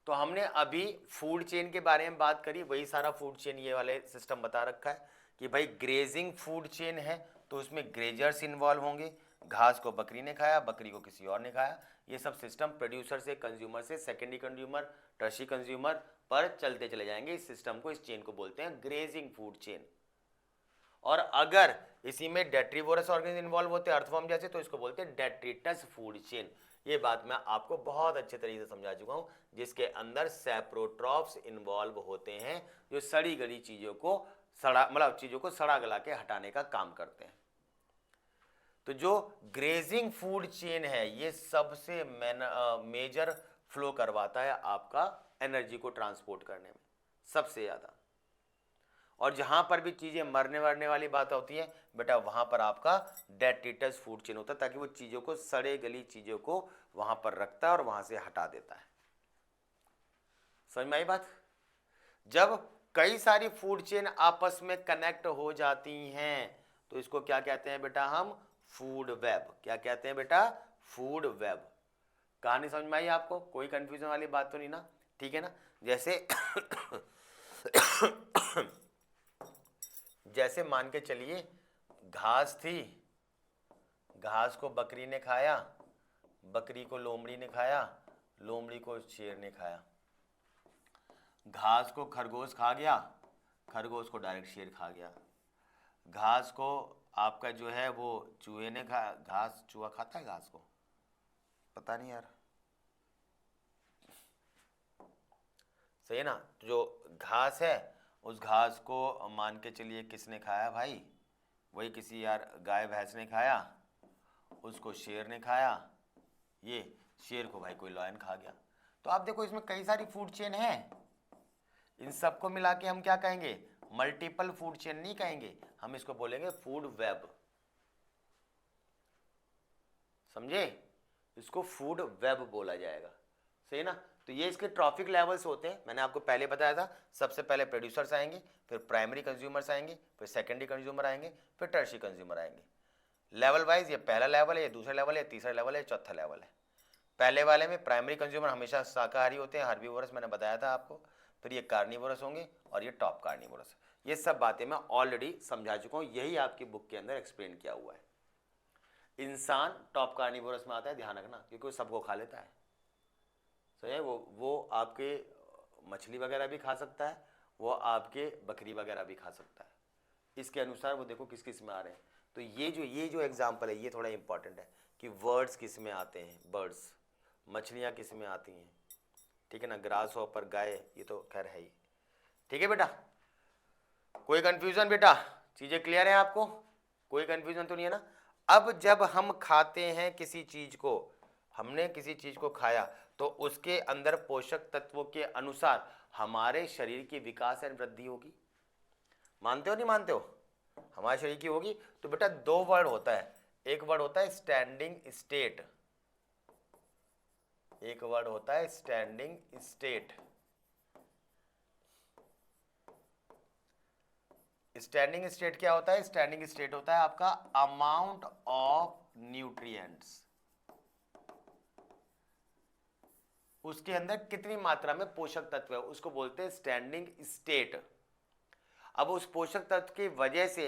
तो हमने अभी फूड चेन के बारे में बात करी, वही सारा फूड चेन ये वाले सिस्टम बता रखा है कि भाई ग्रेजिंग फूड चेन है तो उसमें ग्रेजर्स इन्वॉल्व होंगे, घास को बकरी ने खाया, बकरी को किसी और ने खाया, ये सब सिस्टम प्रोड्यूसर से कंज्यूमर से सेकेंडरी कंज्यूमर टर्शी कंज्यूमर पर चलते चले जाएंगे। इस सिस्टम को, इस चेन को बोलते हैं ग्रेजिंग फूड चेन। और अगर इसी में डेट्रीवोरस ऑर्गेनिज्म इन्वॉल्व होते हैं अर्थवर्म जैसे, तो इसको बोलते हैं डेट्रिटस फूड चेन। ये बात मैं आपको बहुत अच्छे तरीके से समझा चुका हूं, जिसके अंदर सैप्रोट्रॉप्स इन्वॉल्व होते हैं जो सड़ी गली चीजों को चीजों को सड़ा गला के हटाने का काम करते हैं। तो जो ग्रेजिंग फूड चेन है ये सबसे मेजर फ्लो करवाता है आपका एनर्जी को ट्रांसपोर्ट करने में सबसे ज्यादा। और जहां पर भी चीजें मरने वरने वाली बात होती है बेटा, वहां पर आपका डेट्रिटस फूड चेन होता है, ताकि वो चीजों को, सड़े गली चीजों को वहां पर रखता है और वहां से हटा देता है। समझ में आई बात? जब कई सारी फूड चेन आपस में कनेक्ट हो जाती हैं तो इसको क्या कहते हैं बेटा? हम फूड वेब। क्या कहते हैं बेटा? Food web. कहानी समझ में आई आपको? कोई कंफ्यूजन वाली बात तो नहीं ना? ठीक है ना? जैसे जैसे मान के चलिए घास थी, घास को बकरी ने खाया, बकरी को लोमड़ी ने खाया, लोमड़ी को शेर ने खाया। घास को खरगोश खा गया, खरगोश को डायरेक्ट शेर खा गया। घास को आपका जो है वो चूहे ने खा, घास, चूहा खाता है घास को? पता नहीं यार, सही है ना? जो घास है उस घास को मान के चलिए किसने खाया भाई? वही किसी यार गाय भैंस ने खाया, उसको शेर ने खाया, ये शेर को भाई कोई लॉयन खा गया। तो आप देखो इसमें कई सारी फूड चेन है, इन सबको मिला के हम क्या कहेंगे? मल्टीपल फूड चेन नहीं कहेंगे, हम इसको बोलेंगे फूड वेब। समझे? इसको फूड वेब बोला जाएगा, सही ना? तो ये इसके ट्रॉफिक लेवल्स होते हैं, मैंने आपको पहले बताया था। सबसे पहले प्रोड्यूसर्स आएंगे, फिर प्राइमरी कंज्यूमर्स आएंगे, फिर सेकेंडरी कंज्यूमर आएंगे, फिर टर्शी कंज्यूमर आएंगे। लेवल वाइज ये पहला लेवल है, ये दूसरा लेवल है, तीसरा लेवल है, चौथा लेवल है। पहले वाले में प्राइमरी कंज्यूमर हमेशा शाकाहारी होते हैं, हर्बीवोरस मैंने बताया था आपको, फिर ये कार्निवोरस होंगे और ये टॉप कार्निवोरस। ये सब बातें मैं ऑलरेडी समझा चुका हूँ, यही आपकी बुक के अंदर एक्सप्लेन किया हुआ है। इंसान टॉप कार्निवोरस में आता है, ध्यान रखना, क्योंकि वो सबको खा लेता है। सही है? वो आपके मछली वगैरह भी खा सकता है, वो आपके बकरी वगैरह भी खा सकता है। इसके अनुसार वो देखो किस किस में आ रहे हैं। तो ये जो एग्जाम्पल है ये थोड़ा इंपॉर्टेंट है कि वर्ड्स किस में आते हैं, बर्ड्स, मछलियाँ किस में आती हैं, ठीक है ना? ग्रास हॉपर, गाय, ये तो खैर है ही। ठीक है बेटा? कोई कंफ्यूजन बेटा? चीज़ें क्लियर है आपको? कोई कंफ्यूजन तो नहीं है ना? अब जब हम खाते हैं किसी चीज़ को, हमने किसी चीज़ को खाया तो उसके अंदर पोषक तत्वों के अनुसार हमारे शरीर की विकास एवं वृद्धि होगी। मानते हो नहीं मानते हो? हमारे शरीर की होगी। तो बेटा दो वर्ड होता है, एक वर्ड होता है स्टैंडिंग स्टेट, एक वर्ड होता है स्टैंडिंग स्टेट। स्टैंडिंग स्टेट क्या होता है? स्टैंडिंग स्टेट होता है आपका अमाउंट ऑफ न्यूट्रिएंट्स, उसके अंदर कितनी मात्रा में पोषक तत्व है उसको बोलते हैं स्टैंडिंग स्टेट। अब उस पोषक तत्व की वजह से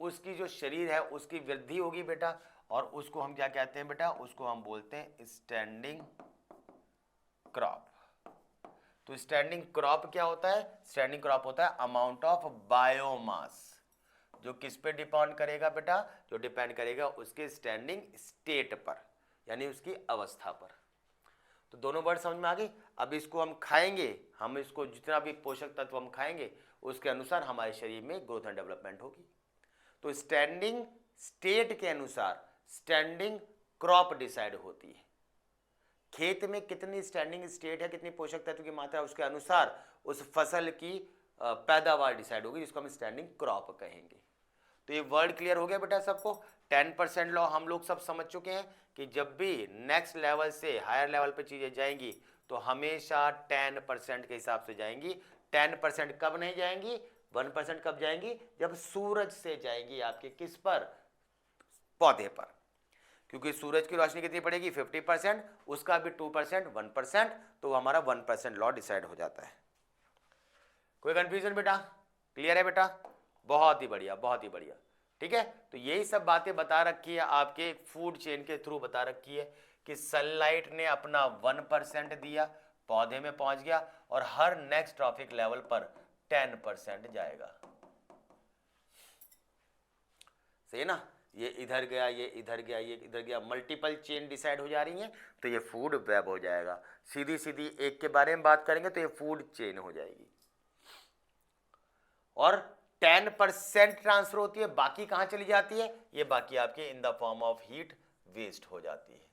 उसकी जो शरीर है उसकी वृद्धि होगी बेटा, और उसको हम क्या कहते हैं बेटा? उसको हम बोलते हैं स्टैंडिंग क्रॉप। तो स्टैंडिंग क्रॉप क्या होता है? स्टैंडिंग क्रॉप होता है अमाउंट ऑफ बायोमास, जो किस पे डिपेंड करेगा बेटा? जो डिपेंड करेगा उसके स्टैंडिंग स्टेट पर, यानी उसकी अवस्था पर। तो दोनों वर्ड समझ में आ गई? अब इसको हम खाएंगे, हम इसको जितना भी पोषक तत्व हम खाएंगे उसके अनुसार हमारे शरीर में ग्रोथ एंड डेवलपमेंट होगी। तो स्टैंडिंग स्टेट के अनुसार स्टैंडिंग क्रॉप डिसाइड होती है। खेत में कितनी स्टैंडिंग स्टेट है, कितनी पोषक तत्व की मात्रा, उसके अनुसार उस फसल की पैदावार डिसाइड होगी, जिसको हम स्टैंडिंग क्रॉप कहेंगे। तो ये वर्ड क्लियर हो गया बेटा सबको। 10% लॉ हम लोग सब समझ चुके हैं कि जब भी नेक्स्ट लेवल से हायर लेवल पे चीजें जाएंगी तो हमेशा 10% के हिसाब से जाएंगी। 10% कब नहीं जाएंगी, 1% कब जाएंगी, जब सूरज से जाएंगी आपके किस पर, पौधे पर, क्योंकि सूरज की रोशनी कितनी पड़ेगी 50%, उसका भी 2% 1%, तो हमारा 1% लॉ डिसाइड हो जाता है। कोई कंफ्यूजन बेटा, क्लियर है बेटा, बहुत ही बढ़िया बहुत ही बढ़िया, ठीक है। तो यही सब बातें बता रखी है आपके फूड चेन के थ्रू बता रखी है कि सनलाइट ने अपना 1% दिया, पौधे में पहुंच गया और हर नेक्स्ट ट्रॉफिक लेवल पर 10% जाएगा, सही ना। ये इधर गया, ये इधर गया, ये इधर गया, मल्टीपल चेन डिसाइड हो जा रही है, तो ये फूड वेब हो जाएगा। सीधी सीधी एक के बारे में बात करेंगे तो ये फूड चेन हो जाएगी। और 10% ट्रांसफर होती है, बाकी कहां चली जाती है, ये बाकी आपके in the form of heat waste हो जाती है।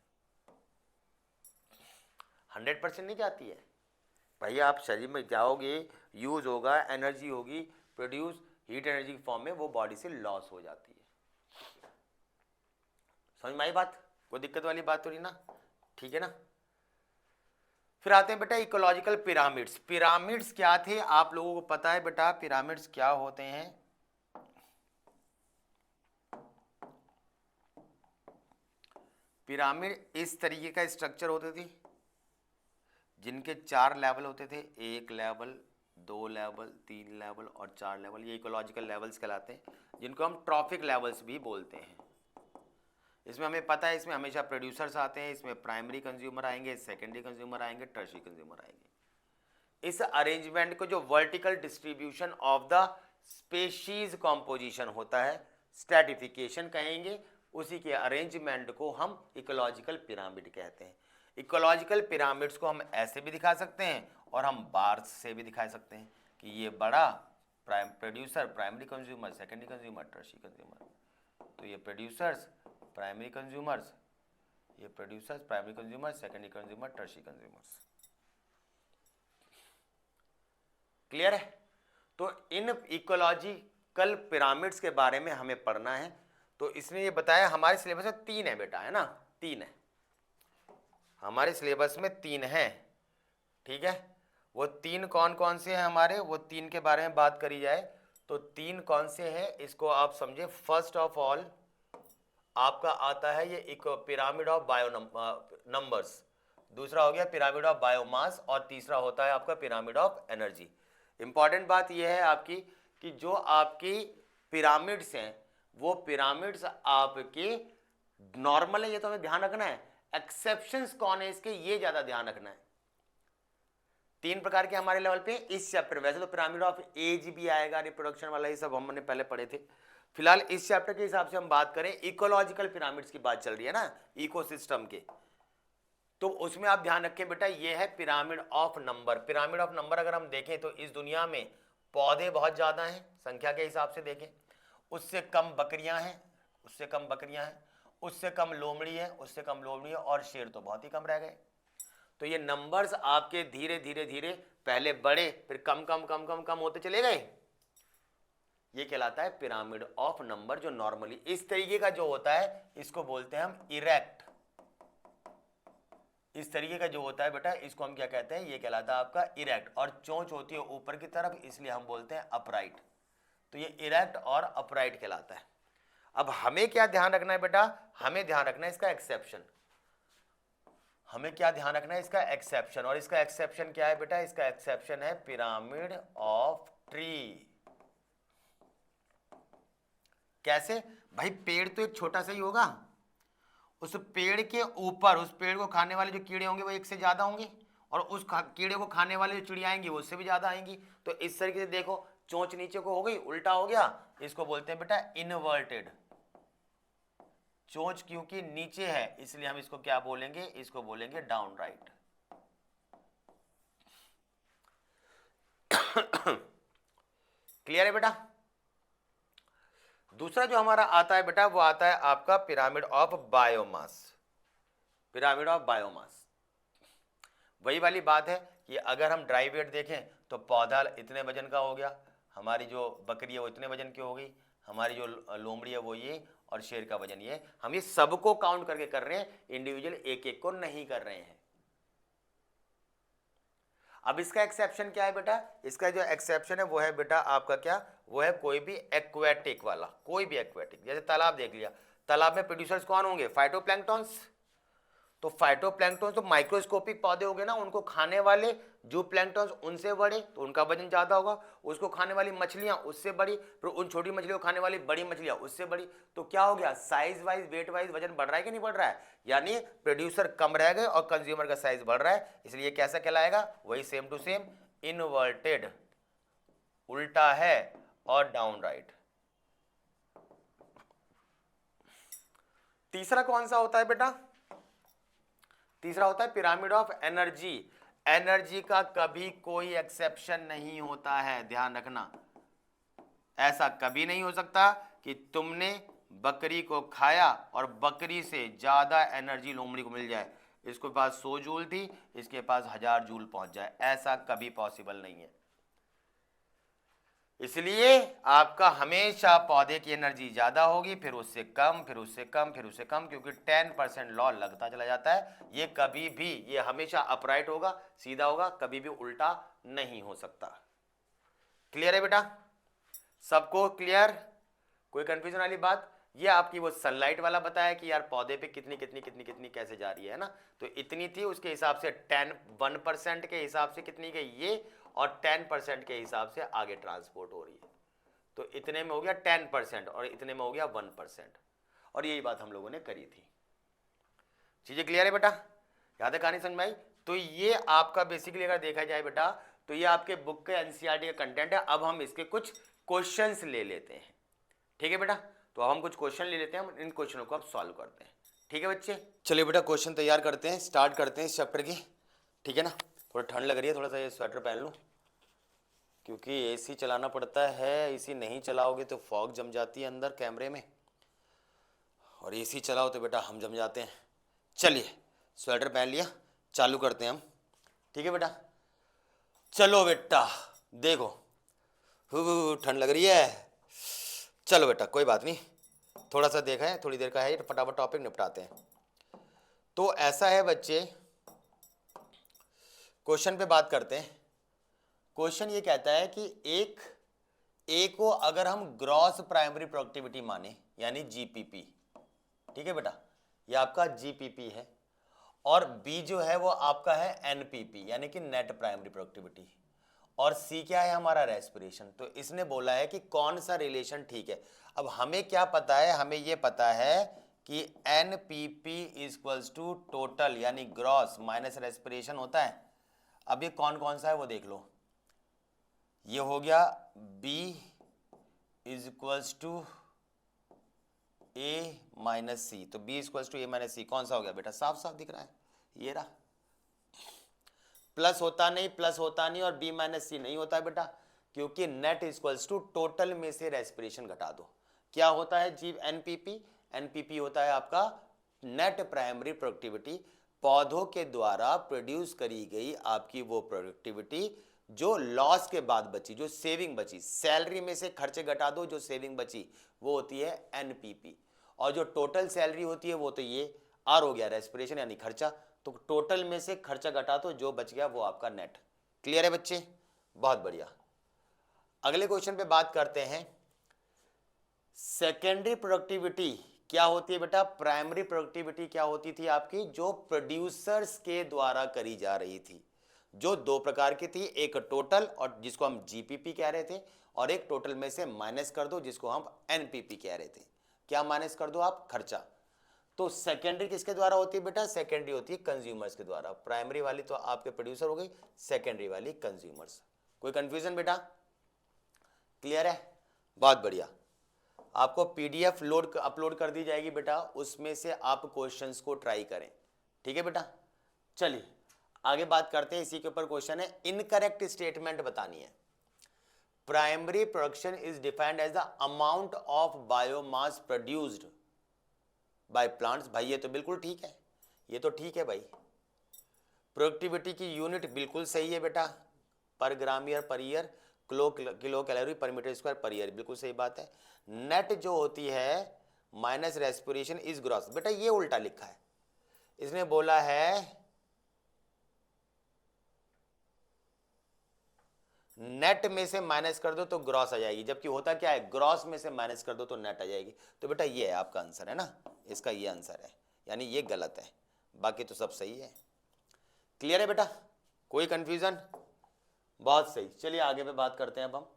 100% नहीं जाती है भैया, आप शरीर में जाओगे, यूज होगा, एनर्जी होगी, प्रोड्यूस हीट एनर्जी के फॉर्म में, वो बॉडी से लॉस हो जाती है। समझ में आई बात, कोई दिक्कत वाली बात तो नहीं ना, ठीक है ना। फिर आते हैं बेटा इकोलॉजिकल पिरामिड्स। पिरामिड्स क्या थे आप लोगों को पता है बेटा, पिरामिड्स क्या होते हैं। पिरामिड इस तरीके का स्ट्रक्चर होते थे जिनके 4 लेवल होते थे, 1 लेवल, 2 लेवल, 3 लेवल और 4 लेवल। ये इकोलॉजिकल लेवल्स कहलाते हैं, जिनको हम ट्रॉफिक लेवल्स भी बोलते हैं। इसमें हमें पता है, इसमें हमेशा प्रोड्यूसर्स आते हैं, इसमें प्राइमरी कंज्यूमर आएंगे, सेकेंडरी कंज्यूमर आएंगे, टर्शियरी कंज्यूमर आएंगे। इस अरेंजमेंट को जो vertical distribution of the species composition होता है, स्ट्रैटिफिकेशन कहेंगे, उसी के अरेंजमेंट को हम इकोलॉजिकल पिरामिड कहते हैं। इकोलॉजिकल पिरामिड्स को हम ऐसे भी दिखा सकते हैं और हम बार्स से भी दिखा सकते हैं कि ये बड़ा producer, primary consumer, secondary consumer, tertiary consumer. तो ये प्रोड्यूसर्स, प्राइमरी कंज्यूमर्स, ये producers, primary consumers, secondary consumer, tertiary consumers. Clear है। तो इन इकोलॉजिकल पिरामिड्स के बारे में हमें पढ़ना है। तो इसने ये बताया हमारे सिलेबस में 3 है बेटा, है ना, 3 है हमारे सिलेबस में, 3 है, ठीक है। वो 3 कौन कौन से हैं हमारे, वो 3 के बारे में बात करी जाए तो 3 कौन से हैं इसको आप समझे। फर्स्ट ऑफ ऑल आपका आता है ये एक पिरामिड ऑफ बायो नंबर्स, दूसरा हो गया पिरामिड ऑफ बायोमास और तीसरा होता है आपका पिरामिड ऑफ एनर्जी। इंपॉर्टेंट बात यह है आपकी कि जो आपकी पिरामिड्स हैं वो पिरामिड्स आपके नॉर्मल है, ये तो हमें ध्यान रखना है। एक्सेप्शंस कौन है इसके, ये ज्यादा ध्यान रखना है। 3 प्रकार के हमारे लेवल पे इस चैप्टर, वैसे तो पिरामिड ऑफ एज भी आएगा, रिप्रोडक्शन वाला, ये सब हमने पहले पढ़े थे। फिलहाल इस चैप्टर के हिसाब से हम बात करें, इकोलॉजिकल पिरामिड्स की बात चल रही है ना, इकोसिस्टम के, तो उसमें आप ध्यान रखें बेटा ये है pyramid of number. Pyramid of number अगर हम देखें तो इस दुनिया में पौधे बहुत ज्यादा हैं संख्या के हिसाब से देखें, उससे कम बकरियां हैं, उससे कम बकरियां हैं, उससे कम लोमड़ी है, उससे कम लोमड़ी है, और शेर तो बहुत ही कम रह गए। तो ये नंबर्स आपके धीरे धीरे धीरे पहले बढ़े, फिर कम कम कम कम कम होते चले गए, ये कहलाता है पिरामिड ऑफ नंबर। जो नॉर्मली इस तरीके का जो होता है इसको बोलते हैं हम इरेक्ट। इस तरीके का जो होता है बेटा इसको हम क्या कहते हैं, ये कहलाता है आपका इरेक्ट, और चोंच होती है ऊपर की तरफ, इसलिए हम बोलते हैं अपराइट। तो ये इरेक्ट और अपराइट कहलाता है। अब हमें क्या ध्यान रखना है बेटा, हमें ध्यान रखना है इसका एक्सेप्शन। हमें क्या ध्यान रखना है इसका एक्सेप्शन, और इसका एक्सेप्शन क्या है बेटा, इसका एक्सेप्शन है पिरामिड ऑफ ट्री। कैसे भाई, पेड़ तो एक छोटा सा ही होगा, उस पेड़ के ऊपर उस पेड़ को खाने वाले जो कीड़े होंगे वो एक से ज्यादा होंगे, और उस कीड़े को खाने वाले जो चिड़िया आएंगी वो उससे भी ज्यादा आएंगी। तो इस तरीके से देखो, चोंच नीचे को हो गई, उल्टा हो गया, इसको बोलते हैं बेटा इनवर्टेड। चोंच क्योंकि नीचे है इसलिए हम इसको क्या बोलेंगे, इसको बोलेंगे डाउन राइट। क्लियर है बेटा। दूसरा जो हमारा आता है बेटा वो आता है आपका pyramid of biomass. Pyramid of biomass वही वाली बात है कि अगर हम ड्राई वेट देखें तो पौधा इतने वजन का हो गया, हमारी जो बकरी है वो इतने वजन की हो गई, हमारी जो लोमड़ी है वो ये, और शेर का वजन ये। हम ये सबको काउंट करके कर रहे हैं, इंडिविजुअल एक एक को नहीं कर रहे हैं। अब इसका एक्सेप्शन क्या है बेटा? इसका जो एक्सेप्शन है वो है बेटा आपका क्या, वो है कोई भी एक्वेटिक वाला, कोई भी एक्वेटिक। जैसे तालाब देख लिया, तालाब में प्रोड्यूसर्स कौन होंगे? फाइटोप्लैंक्टन्स। तो फाइटोप्लैंक्टन तो माइक्रोस्कोपिक पौधे हो गए ना, उनको खाने वाले जो प्लैंक्टन उनसे बड़े, तो उनका वजन ज्यादा होगा। उसको खाने वाली मछलियां उससे बड़ी, फिर उन छोटी मछलियों को खाने वाली बड़ी मछलियां उससे बड़ी। तो क्या हो गया? साइज वाइज वेट वाइज वजन बढ़ रहा है कि नहीं बढ़ रहा है? यानी प्रोड्यूसर कम रह गए और कंज्यूमर का साइज बढ़ रहा है, इसलिए कैसा कहलाएगा? वही सेम टू सेम इनवर्टेड, उल्टा है और डाउन राइट। तीसरा कौन सा होता है बेटा? तीसरा होता है पिरामिड ऑफ एनर्जी। एनर्जी का कभी कोई एक्सेप्शन नहीं होता है, ध्यान रखना। ऐसा कभी नहीं हो सकता कि तुमने बकरी को खाया और बकरी से ज्यादा एनर्जी लोमड़ी को मिल जाए। इसके पास 100 जूल थी, इसके पास 1000 जूल पहुंच जाए, ऐसा कभी पॉसिबल नहीं है। इसलिए आपका हमेशा पौधे की एनर्जी ज्यादा होगी, फिर उससे कम, फिर उससे कम, फिर उससे कम, क्योंकि 10% लॉ लगता चला जाता है। ये कभी भी, ये हमेशा अपराइट होगा, सीधा होगा, कभी भी उल्टा नहीं हो सकता। क्लियर है बेटा? सबको क्लियर? कोई कंफ्यूजन वाली बात? ये आपकी वो सनलाइट वाला बताया कि यार पौधे पे कितनी कितनी कितनी कितनी कैसे जा रही है ना, तो इतनी थी, उसके हिसाब से 1% के हिसाब से कितनी गई ये, और 10% के हिसाब से आगे ट्रांसपोर्ट हो रही है। तो इतने में हो गया 10% और इतने में हो गया 1%, और यही बात हम लोगों ने करी थी। चीजें क्लियर है बेटा? याद है कहानी समझ में आई? तो ये आपका बेसिकली अगर देखा जाए बेटा, तो ये आपके बुक के एनसीईआरटी का कंटेंट है। अब हम इसके कुछ क्वेश्चंस ले लेते हैं, ठीक है बेटा? तो अब हम कुछ क्वेश्चन ले लेते हैं, हम इन क्वेश्चनों को अब सॉल्व करते हैं, ठीक है बच्चे? चलिए बेटा क्वेश्चन तैयार करते हैं, स्टार्ट करते हैं इस चैप्टर की, ठीक है ना? थोड़ा ठंड लग रही है, थोड़ा सा ये स्वेटर पहन लूँ, क्योंकि एसी चलाना पड़ता है। एसी नहीं चलाओगे तो फॉग जम जाती है अंदर कैमरे में, और एसी चलाओ तो बेटा हम जम जाते हैं। चलिए स्वेटर पहन लिया, चालू करते हैं हम, ठीक है बेटा? चलो बेटा देखो, ठंड लग रही है। चलो बेटा कोई बात नहीं, थोड़ा सा देखा है, थोड़ी देर का है, फटाफट टॉपिक निपटाते हैं। तो ऐसा है बच्चे, क्वेश्चन पे बात करते हैं। क्वेश्चन ये कहता है कि एक ए को अगर हम ग्रॉस प्राइमरी प्रोडक्टिविटी माने, यानी जीपीपी, ठीक है बेटा, ये आपका जीपीपी है, और बी जो है वो आपका है एनपीपी, यानी कि नेट प्राइमरी प्रोडक्टिविटी, और सी क्या है हमारा? रेस्पिरेशन। तो इसने बोला है कि कौन सा रिलेशन ठीक है। अब हमें क्या पता है? हमें ये पता है कि एनपीपी इक्वल्स टू टोटल यानी ग्रॉस माइनस रेस्पिरेशन होता है। अब ये कौन कौन सा है वो देख लो। ये हो गया B is equals to A minus C, तो B equals to A minus C कौन सा हो गया बेटा? साफ साफ दिख रहा है, ये रहा। प्लस होता नहीं, प्लस होता नहीं, और बी माइनस सी नहीं होता है बेटा, क्योंकि नेट इक्वल्स टू टोटल में से रेस्पिरेशन घटा दो। क्या होता है जी? एनपीपी। एनपीपी होता है आपका नेट प्राइमरी प्रोडक्टिविटी, पौधों के द्वारा प्रोड्यूस करी गई आपकी वो प्रोडक्टिविटी जो लॉस के बाद बची, जो सेविंग बची, सैलरी में से खर्चे घटा दो, जो सेविंग बची वो होती है एनपीपी, और जो टोटल सैलरी होती है वो तो ये आर हो गया, रेस्पिरेशन यानी खर्चा। तो टोटल में से खर्चा घटा तो जो बच गया वो आपका नेट। क्लियर है बच्चे? बहुत बढ़िया। अगले क्वेश्चन पे बात करते हैं। सेकेंडरी प्रोडक्टिविटी क्या होती है बेटा? प्राइमरी प्रोडक्टिविटी क्या होती थी आपकी? जो प्रोड्यूसर्स के द्वारा करी जा रही थी, जो दो प्रकार की थी, एक टोटल और जिसको हम जीपीपी कह रहे थे, और एक टोटल में से माइनस कर दो जिसको हम एनपीपी कह रहे थे। क्या माइनस कर दो आप? खर्चा। तो सेकेंडरी किसके द्वारा होती है बेटा? सेकेंडरी होती है कंज्यूमर्स के द्वारा। प्राइमरी वाली तो आपके प्रोड्यूसर हो गई, सेकेंडरी वाली कंज्यूमर्स। कोई कंफ्यूजन बेटा? क्लियर है? बहुत बढ़िया। आपको पीडीएफ अपलोड कर दी जाएगी बेटा, उसमें से आप क्वेश्चंस को ट्राई करें, ठीक है बेटा? चलिए आगे बात करते हैं, इसी के ऊपर क्वेश्चन है, इनकरेक्ट स्टेटमेंट बतानी है। Primary production is defined as the amount of biomass produced by plants. भाई ये तो बिल्कुल ठीक है, ये तो ठीक है भाई। प्रोडक्टिविटी की यूनिट बिल्कुल सही है बेटा, per gram year per year. Kilo calorie per metre square per year, बिल्कुल सही बात है। नेट जो होती है माइनस रेस्पिरेशन इज ग्रॉस, बेटा ये उल्टा लिखा है, इसने बोला है नेट में से माइनस कर दो तो ग्रॉस आ जाएगी, जबकि होता क्या है ग्रॉस में से माइनस कर दो तो नेट आ जाएगी। तो बेटा ये है आपका आंसर, है ना, इसका ये आंसर है, यानी ये गलत है, बाकी तो सब सही है। क्लियर है बेटा, कोई कंफ्यूजन? बहुत सही, चलिए आगे पे बात करते हैं अब हम।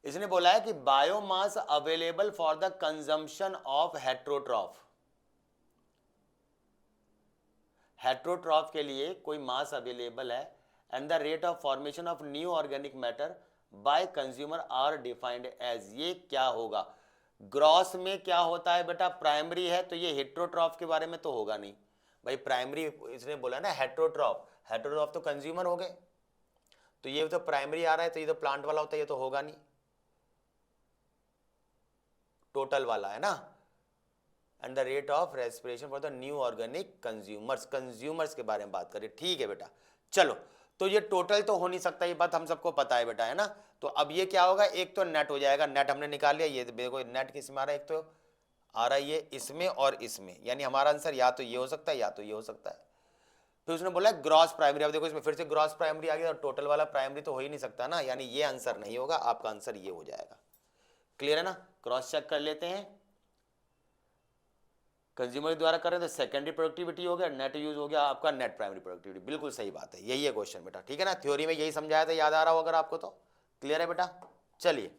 इसने बोला है कि biomass available for the consumption of heterotroph, heterotroph के लिए कोई मास अवेलेबल है and the rate of formation of new organic matter by consumer are defined as, ये क्या होगा? ग्रॉस में क्या होता है बेटा, प्राइमरी है, तो ये हेट्रोट्रॉफ के बारे में तो होगा नहीं भाई, प्राइमरी इसने बोला ना हेट्रोट्रॉफ, हेट्रोट्रॉफ तो कंज्यूमर हो गए, तो ये तो प्राइमरी आ रहा है, तो ये तो प्लांट वाला होता है, ये तो होगा नहीं, टोटल वाला है ना। And the rate of respiration for the new organic consumers, consumers के बारे में बात करें, ठीक है बेटा। चलो, तो ये टोटल तो हो नहीं सकता, ये बात हम सबको पता है बेटा, है ना। तो अब ये क्या होगा, एक तो नेट हो जाएगा, नेट हमने निकाल लिया, ये देखो नेट किस में आ रहा है, एक तो आ रहा है ये इसमें और इसमें, यानी हमारा आंसर या तो ये हो सकता है या तो ये हो सकता है। फिर उसने बोला ग्रॉस प्राइमरी, अब देखो इसमें फिर से ग्रॉस प्राइमरी आ गया, और टोटल वाला प्राइमरी तो हो ही नहीं सकता ना, यानी ये आंसर नहीं होगा, आपका आंसर ये हो जाएगा। क्लियर है ना, क्रॉस चेक कर लेते हैं। कंज्यूमर द्वारा कर रहे हैं तो सेकेंडरी प्रोडक्टिविटी हो गया, नेट यूज हो गया आपका नेट प्राइमरी प्रोडक्टिविटी, बिल्कुल सही बात है, यही है क्वेश्चन बेटा, ठीक है ना। थ्योरी में यही समझाया था, याद आ रहा हो अगर आपको तो। क्लियर है बेटा, चलिए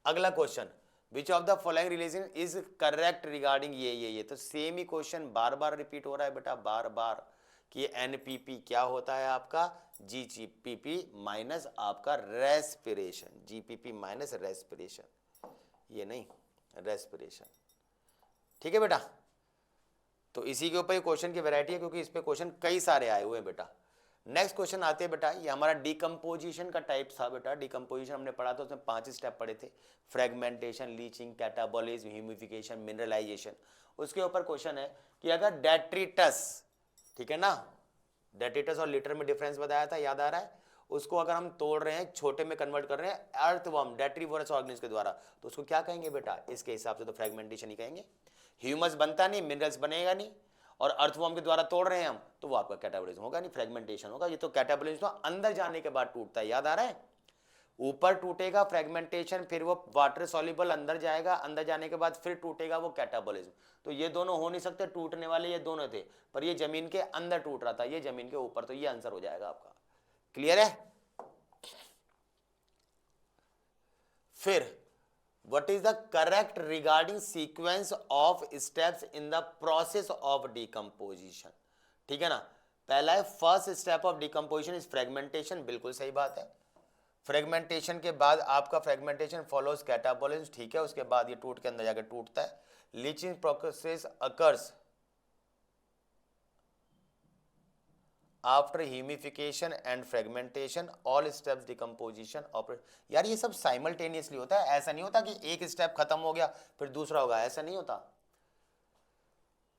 अगला question, which of the following relation is correct regarding ये, तो सेम ही क्वेश्चन बार बार रिपीट हो रहा है बेटा, बार बार, कि एनपीपी क्या होता है आपका, जीपीपी माइनस आपका रेस्पिरेशन, जीपीपी माइनस रेस्पिरेशन, ये नहीं रेस्पिरेशन, ठीक है बेटा। तो इसी के ऊपर क्वेश्चन की वैरायटी है, क्योंकि इस पे क्वेश्चन कई सारे आए हुए हैं बेटा। नेक्स्ट क्वेश्चन आते हैं बेटा, ये हमारा डिकम्पोजिशन का टाइप था बेटा, डिकम्पोजिशन हमने पढ़ा था, उसमें 5 स्टेप पढ़े थे, fragmentation, leaching, catabolism, humification, mineralization. उसके ऊपर क्वेश्चन है कि अगर डेट्रिटस, ठीक है ना, डेट्रिटस और लीटर में डिफरेंस बताया था, याद आ रहा है, उसको अगर हम तोड़ रहे हैं, छोटे में कन्वर्ट कर रहे हैं अर्थवर्म डेट्रीवोरस ऑर्गेनिज्म के द्वारा, तो उसको क्या कहेंगे बेटा, इसके हिसाब से तो फ्रेगमेंटेशन ही कहेंगे। ह्यूमस बनता नहीं, मिनरल्स बनेगा नहीं, और अर्थवर्म के द्वारा तोड़ रहे हैं हम, तो वो आपका कैटाबॉलिज्म होगा नहीं, फ्रेगमेंटेशन होगा। ये तो कैटाबॉलिज्म तो अंदर जाने के बाद टूटता है, याद आ रहा है, ऊपर टूटेगा फ्रेगमेंटेशन, फिर वो वाटर सॉल्युबल अंदर जाएगा, अंदर जाने के बाद फिर टूटेगा वो कैटाबॉलिज्म। तो ये दोनों हो नहीं सकते, टूटने वाले ये दोनों थे, पर ये जमीन के अंदर टूट रहा था, ये जमीन के ऊपर, तो ये आंसर हो जाएगा आपका। क्लियर है। फिर what is the correct regarding sequence of steps in the process of decomposition, ठीक है ना। पहला है first step of decomposition is fragmentation, बिल्कुल सही बात है। फ्रेगमेंटेशन के बाद आपका फ्रेगमेंटेशन फॉलोज कैटाबॉलिज्म, ठीक है, उसके बाद ये टूट के अंदर जाकर टूटता है। Leaching process occurs after humification and fragmentation, all steps decomposition operate. यार ये सब साइमल्टेनियसली होता है, ऐसा नहीं होता कि एक स्टेप खत्म हो गया फिर दूसरा होगा, ऐसा नहीं होता।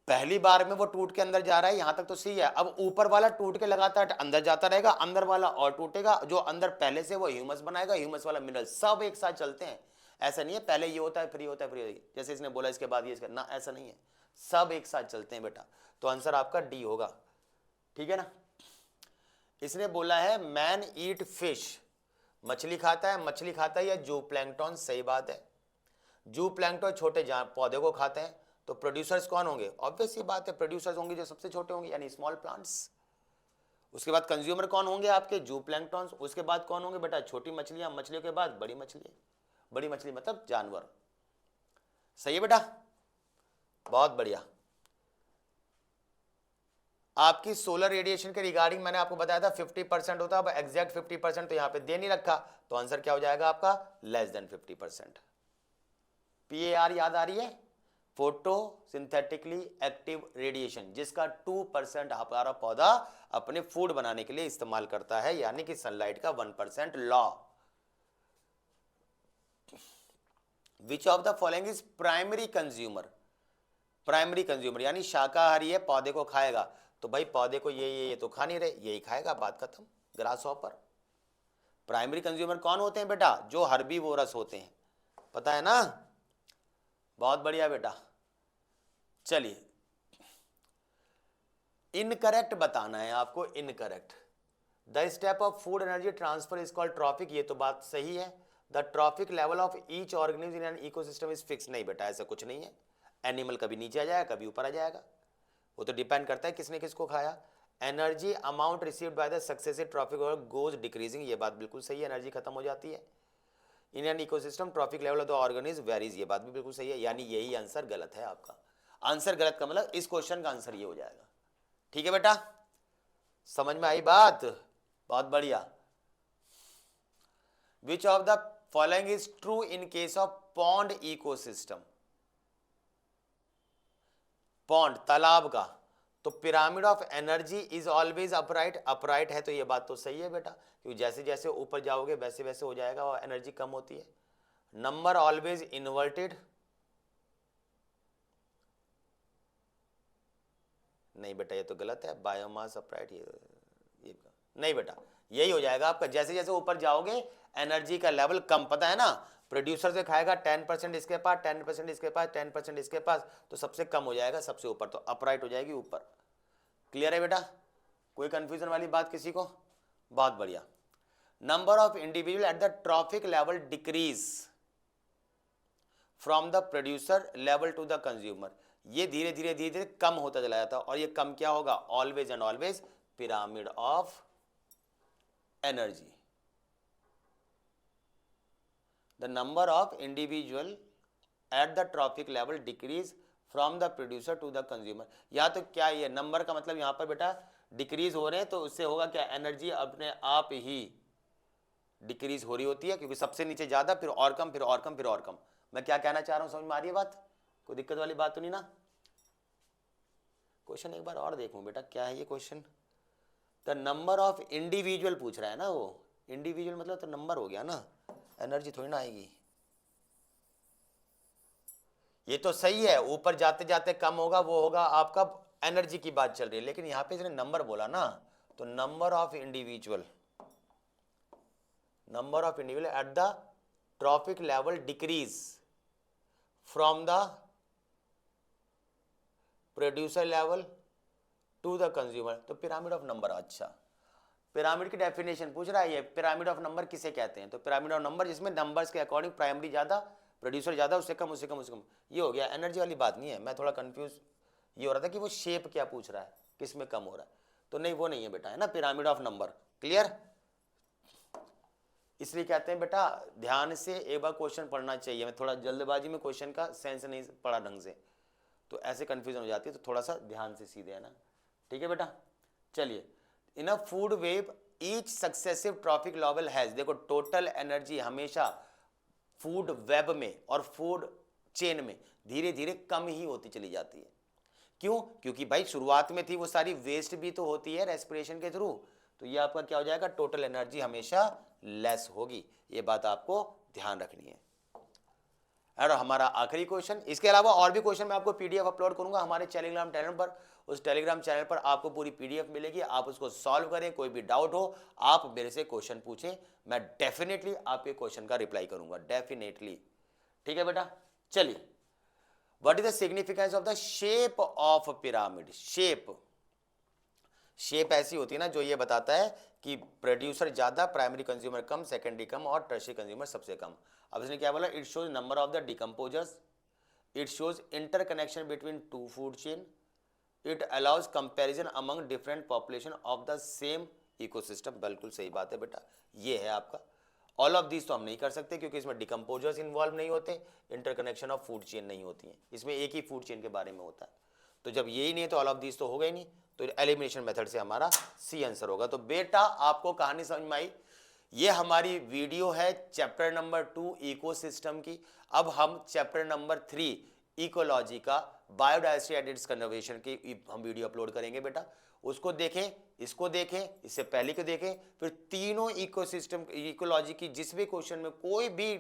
पहली बार में वो टूट के अंदर जा रहा है, यहां तक तो सही है, अब ऊपर वाला टूट के लगातार अंदर जाता रहेगा, अंदर वाला और टूटेगा, जो अंदर पहले से वो ह्यूमस बनाएगा, ह्यूमस वाला मिनरल, सब एक साथ चलते हैं। ऐसा नहीं है पहले ये होता है फिर ये होता है, फिर जैसे इसने बोला इसके बाद ये इसका ना, ऐसा नहीं है, सब एक साथ चलते हैं बेटा। तो आंसर आपका डी होगा, ठीक है ना। इसने बोला है मैन ईट फिश, मछली खाता है, मछली खाता है या जू प्लैंकटन, सही बात है, जू प्लैंकटन छोटे पौधे को खाते हैं, तो प्रोड्यूसर्स कौन होंगे, ऑब्वियस सी बात है, प्रोड्यूसर्स होंगे जो सबसे छोटे होंगे, यानी स्मॉल प्लांट्स। उसके बाद कंज्यूमर कौन होंगे आपके, जू प्लैंकटन। उसके बाद कौन होंगे बेटा, छोटी मछलियां, मछलियों के बाद बड़ी मछली, बड़ी मछली मतलब जानवर। सही है बेटा, बहुत बढ़िया। आपकी सोलर रेडिएशन के रिगार्डिंग मैंने आपको बताया था 50% होता है, अब एग्जैक्ट 50% तो यहां पे दे नहीं रखा, तो आंसर क्या हो जाएगा आपका, लेस देन 50%। PAR याद आ रही है, फोटो सिंथेटिकली एक्टिव रेडिएशन, जिसका 2% हमारा पौधा अपने फूड बनाने के लिए इस्तेमाल करता है, यानी कि सनलाइट का 1% law. Which of the following is primary consumer, primary consumer यानी शाकाहारी है, पौधे को खाएगा, तो भाई पौधे को ये तो खा नहीं रहे, यही खाएगा, बात खत्म। ग्रास हॉपर प्राइमरी कंज्यूमर कौन होते हैं बेटा? जो हर्बीवोरस होते हैं, पता है ना? बहुत बढ़िया बेटा। चलिए, इनकरेक्ट बताना है आपको, incorrect. The step of food energy transfer is called trophic, ये तो बात सही है। The trophic level of each organism in an ecosystem is fix, नहीं बेटा ऐसा कुछ नहीं है। एनिमल कभी नीचे आ जाएगा, कभी ऊपर आ जाएगा, वो तो डिपेंड करता है किसने किसको खाया। Energy amount received by the successive trophic goes decreasing, ये बात बिल्कुल सही है, एनर्जी खत्म हो जाती है। इन an ecosystem traffic level of the organism varies, ये बात भी बिल्कुल सही है, यानी यही आंसर गलत है आपका। आंसर गलत का मतलब इस क्वेश्चन का आंसर ये हो जाएगा। ठीक है बेटा, समझ में आई बात? बहुत बढ़िया। Which of the following is true in case of pond ecosystem? Pond, तालाब का, तो pyramid of energy is always upright, upright है तो ये बात तो सही है बेटा, क्योंकि जैसे जैसे ऊपर जाओगे वैसे वैसे हो जाएगा और एनर्जी कम होती है। नंबर ऑलवेज इन्वर्टेड, नहीं बेटा ये तो गलत है। बायोमास अपराइट, ये नहीं बेटा, यही हो जाएगा आपका। जैसे जैसे ऊपर जाओगे एनर्जी का लेवल कम, पता है ना? प्रोड्यूसर से खाएगा 10% इसके पास, 10% इसके पास, 10% इसके पास, तो सबसे कम हो जाएगा सबसे ऊपर, तो अपराइट हो जाएगी ऊपर। क्लियर है बेटा? कोई कंफ्यूजन वाली बात किसी को? बहुत बढ़िया। Number of individual at the trophic level decrease from the producer level to the consumer, ये धीरे धीरे धीरे धीरे कम होता चला जाता है, और ये कम क्या होगा? Always and always pyramid of energy. The number of individual at the trophic level decrease from the producer to the consumer, या तो क्या ये नंबर का मतलब यहां पर बेटा डिक्रीज हो रहे हैं, तो उससे होगा क्या? एनर्जी अपने आप ही डिक्रीज हो रही होती है, क्योंकि सबसे नीचे ज्यादा, फिर और कम, फिर और कम, फिर और कम। मैं क्या कहना चाह रहा हूं, समझ में आ रही है बात? कोई दिक्कत वाली बात तो नहीं ना? क्वेश्चन एक बार और देखूं बेटा, क्या है ये question? The number of individual पूछ रहा है ना, वो इंडिविजुअल मतलब तो नंबर हो गया ना, एनर्जी थोड़ी ना आएगी। ये तो सही है, ऊपर जाते जाते कम होगा, वो होगा आपका एनर्जी की बात चल रही है, लेकिन यहां पे इसने नंबर बोला ना, तो number of individual at the trophic level decrease from the producer level to the consumer, तो पिरामिड ऑफ नंबर। अच्छा, पिरामिड की डेफिनेशन पूछ रहा है ये, पिरामिड ऑफ नंबर किसे कहते हैं? तो पिरामिड ऑफ नंबर जिसमें नंबर्स के अकॉर्डिंग प्राइमरी ज्यादा, प्रोड्यूसर ज्यादा, उससे कम, उससे कम, उससे कम। ये हो गया, एनर्जी वाली बात नहीं है। मैं थोड़ा कंफ्यूज ये हो रहा था कि वो शेप क्या पूछ रहा है, किसमें कम हो रहा है, तो नहीं वो नहीं है बेटा, है ना पिरामिड ऑफ नंबर। क्लियर? इसलिए कहते हैं बेटा ध्यान से एक बार क्वेश्चन पढ़ना चाहिए। मैं थोड़ा जल्दबाजी में क्वेश्चन का सेंस नहीं पढ़ा ढंग से, तो ऐसे कंफ्यूजन हो जाती है, तो थोड़ा सा ध्यान से सीधे, है ना? ठीक है बेटा, चलिए। In a food web each successive trophic level has, देखो टोटल एनर्जी हमेशा फूड वेब में और फूड चेन में धीरे धीरे कम ही होती चली जाती है। क्यों? क्योंकि भाई शुरुआत में थी वो सारी वेस्ट भी तो होती है रेस्पिरेशन के थ्रू, तो ये आपका क्या हो जाएगा? टोटल एनर्जी हमेशा लेस होगी, ये बात आपको ध्यान रखनी है। और हमारा आखिरी क्वेश्चन, इसके अलावा और भी क्वेश्चन मैं आपको पीडीएफ अपलोड करूंगा हमारे टेलीग्राम चैनल पर। उस टेलीग्राम चैनल पर आपको पूरी पीडीएफ मिलेगी, आप उसको सॉल्व करें, कोई भी डाउट हो आप मेरे से क्वेश्चन पूछें, मैं डेफिनेटली आपके क्वेश्चन का रिप्लाई करूंगा, डेफिनेटली। ठीक है बेटा, चलिए। What is the significance of the shape of pyramid? Shape ऐसी होती है ना जो ये बताता है कि प्रोड्यूसर ज्यादा, प्राइमरी कंज्यूमर कम, सेकेंडरी कम और टर्शियरी कंज्यूमर सबसे कम। अब इसने क्या बोला? It shows number of the decomposers, it shows interconnection between two food chain, it allows comparison among different population of the same ecosystem. बिल्कुल सही बात है बेटा, ये है आपका। ऑल ऑफ दिस तो हम नहीं कर सकते क्योंकि इसमें डिकम्पोजर्स इन्वॉल्व नहीं होते, इंटरकनेक्शन ऑफ फूड चेन नहीं होती है, इसमें एक ही फूड चेन के बारे में होता है। तो जब यही नहीं है तो ऑल ऑफ दिस तो होगा ही नहीं, तो एलिमिनेशन मेथड से हमारा सी आंसर होगा। तो बेटा आपको कहानी समझ में आई? ये हमारी वीडियो है चैप्टर नंबर 2 इकोसिस्टम की। अब हम चैप्टर नंबर 3 इकोलॉजी का बायोडायवर्सिटी एंड इट्स कंजर्वेशन की हम वीडियो अपलोड करेंगे बेटा। उसको देखें, इसको देखें, इससे पहले को देखें, फिर तीनों इकोसिस्टम इकोलॉजी की जिस भी क्वेश्चन में कोई भी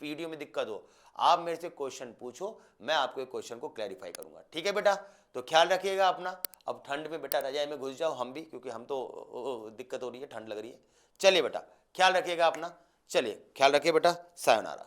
वीडियो में दिक्कत हो आप मेरे से क्वेश्चन पूछो, मैं आपके क्वेश्चन को क्लैरिफाई करूंगा। ठीक है बेटा, तो ख्याल रखिएगा अपना। अब ठंड में बेटा रजाई में घुस जाओ हम भी, क्योंकि हम तो दिक्कत हो रही है, ठंड लग रही है। चलिए बेटा, ख्याल रखिएगा अपना। चलिए, ख्याल रखिए बेटा, सायोनारा।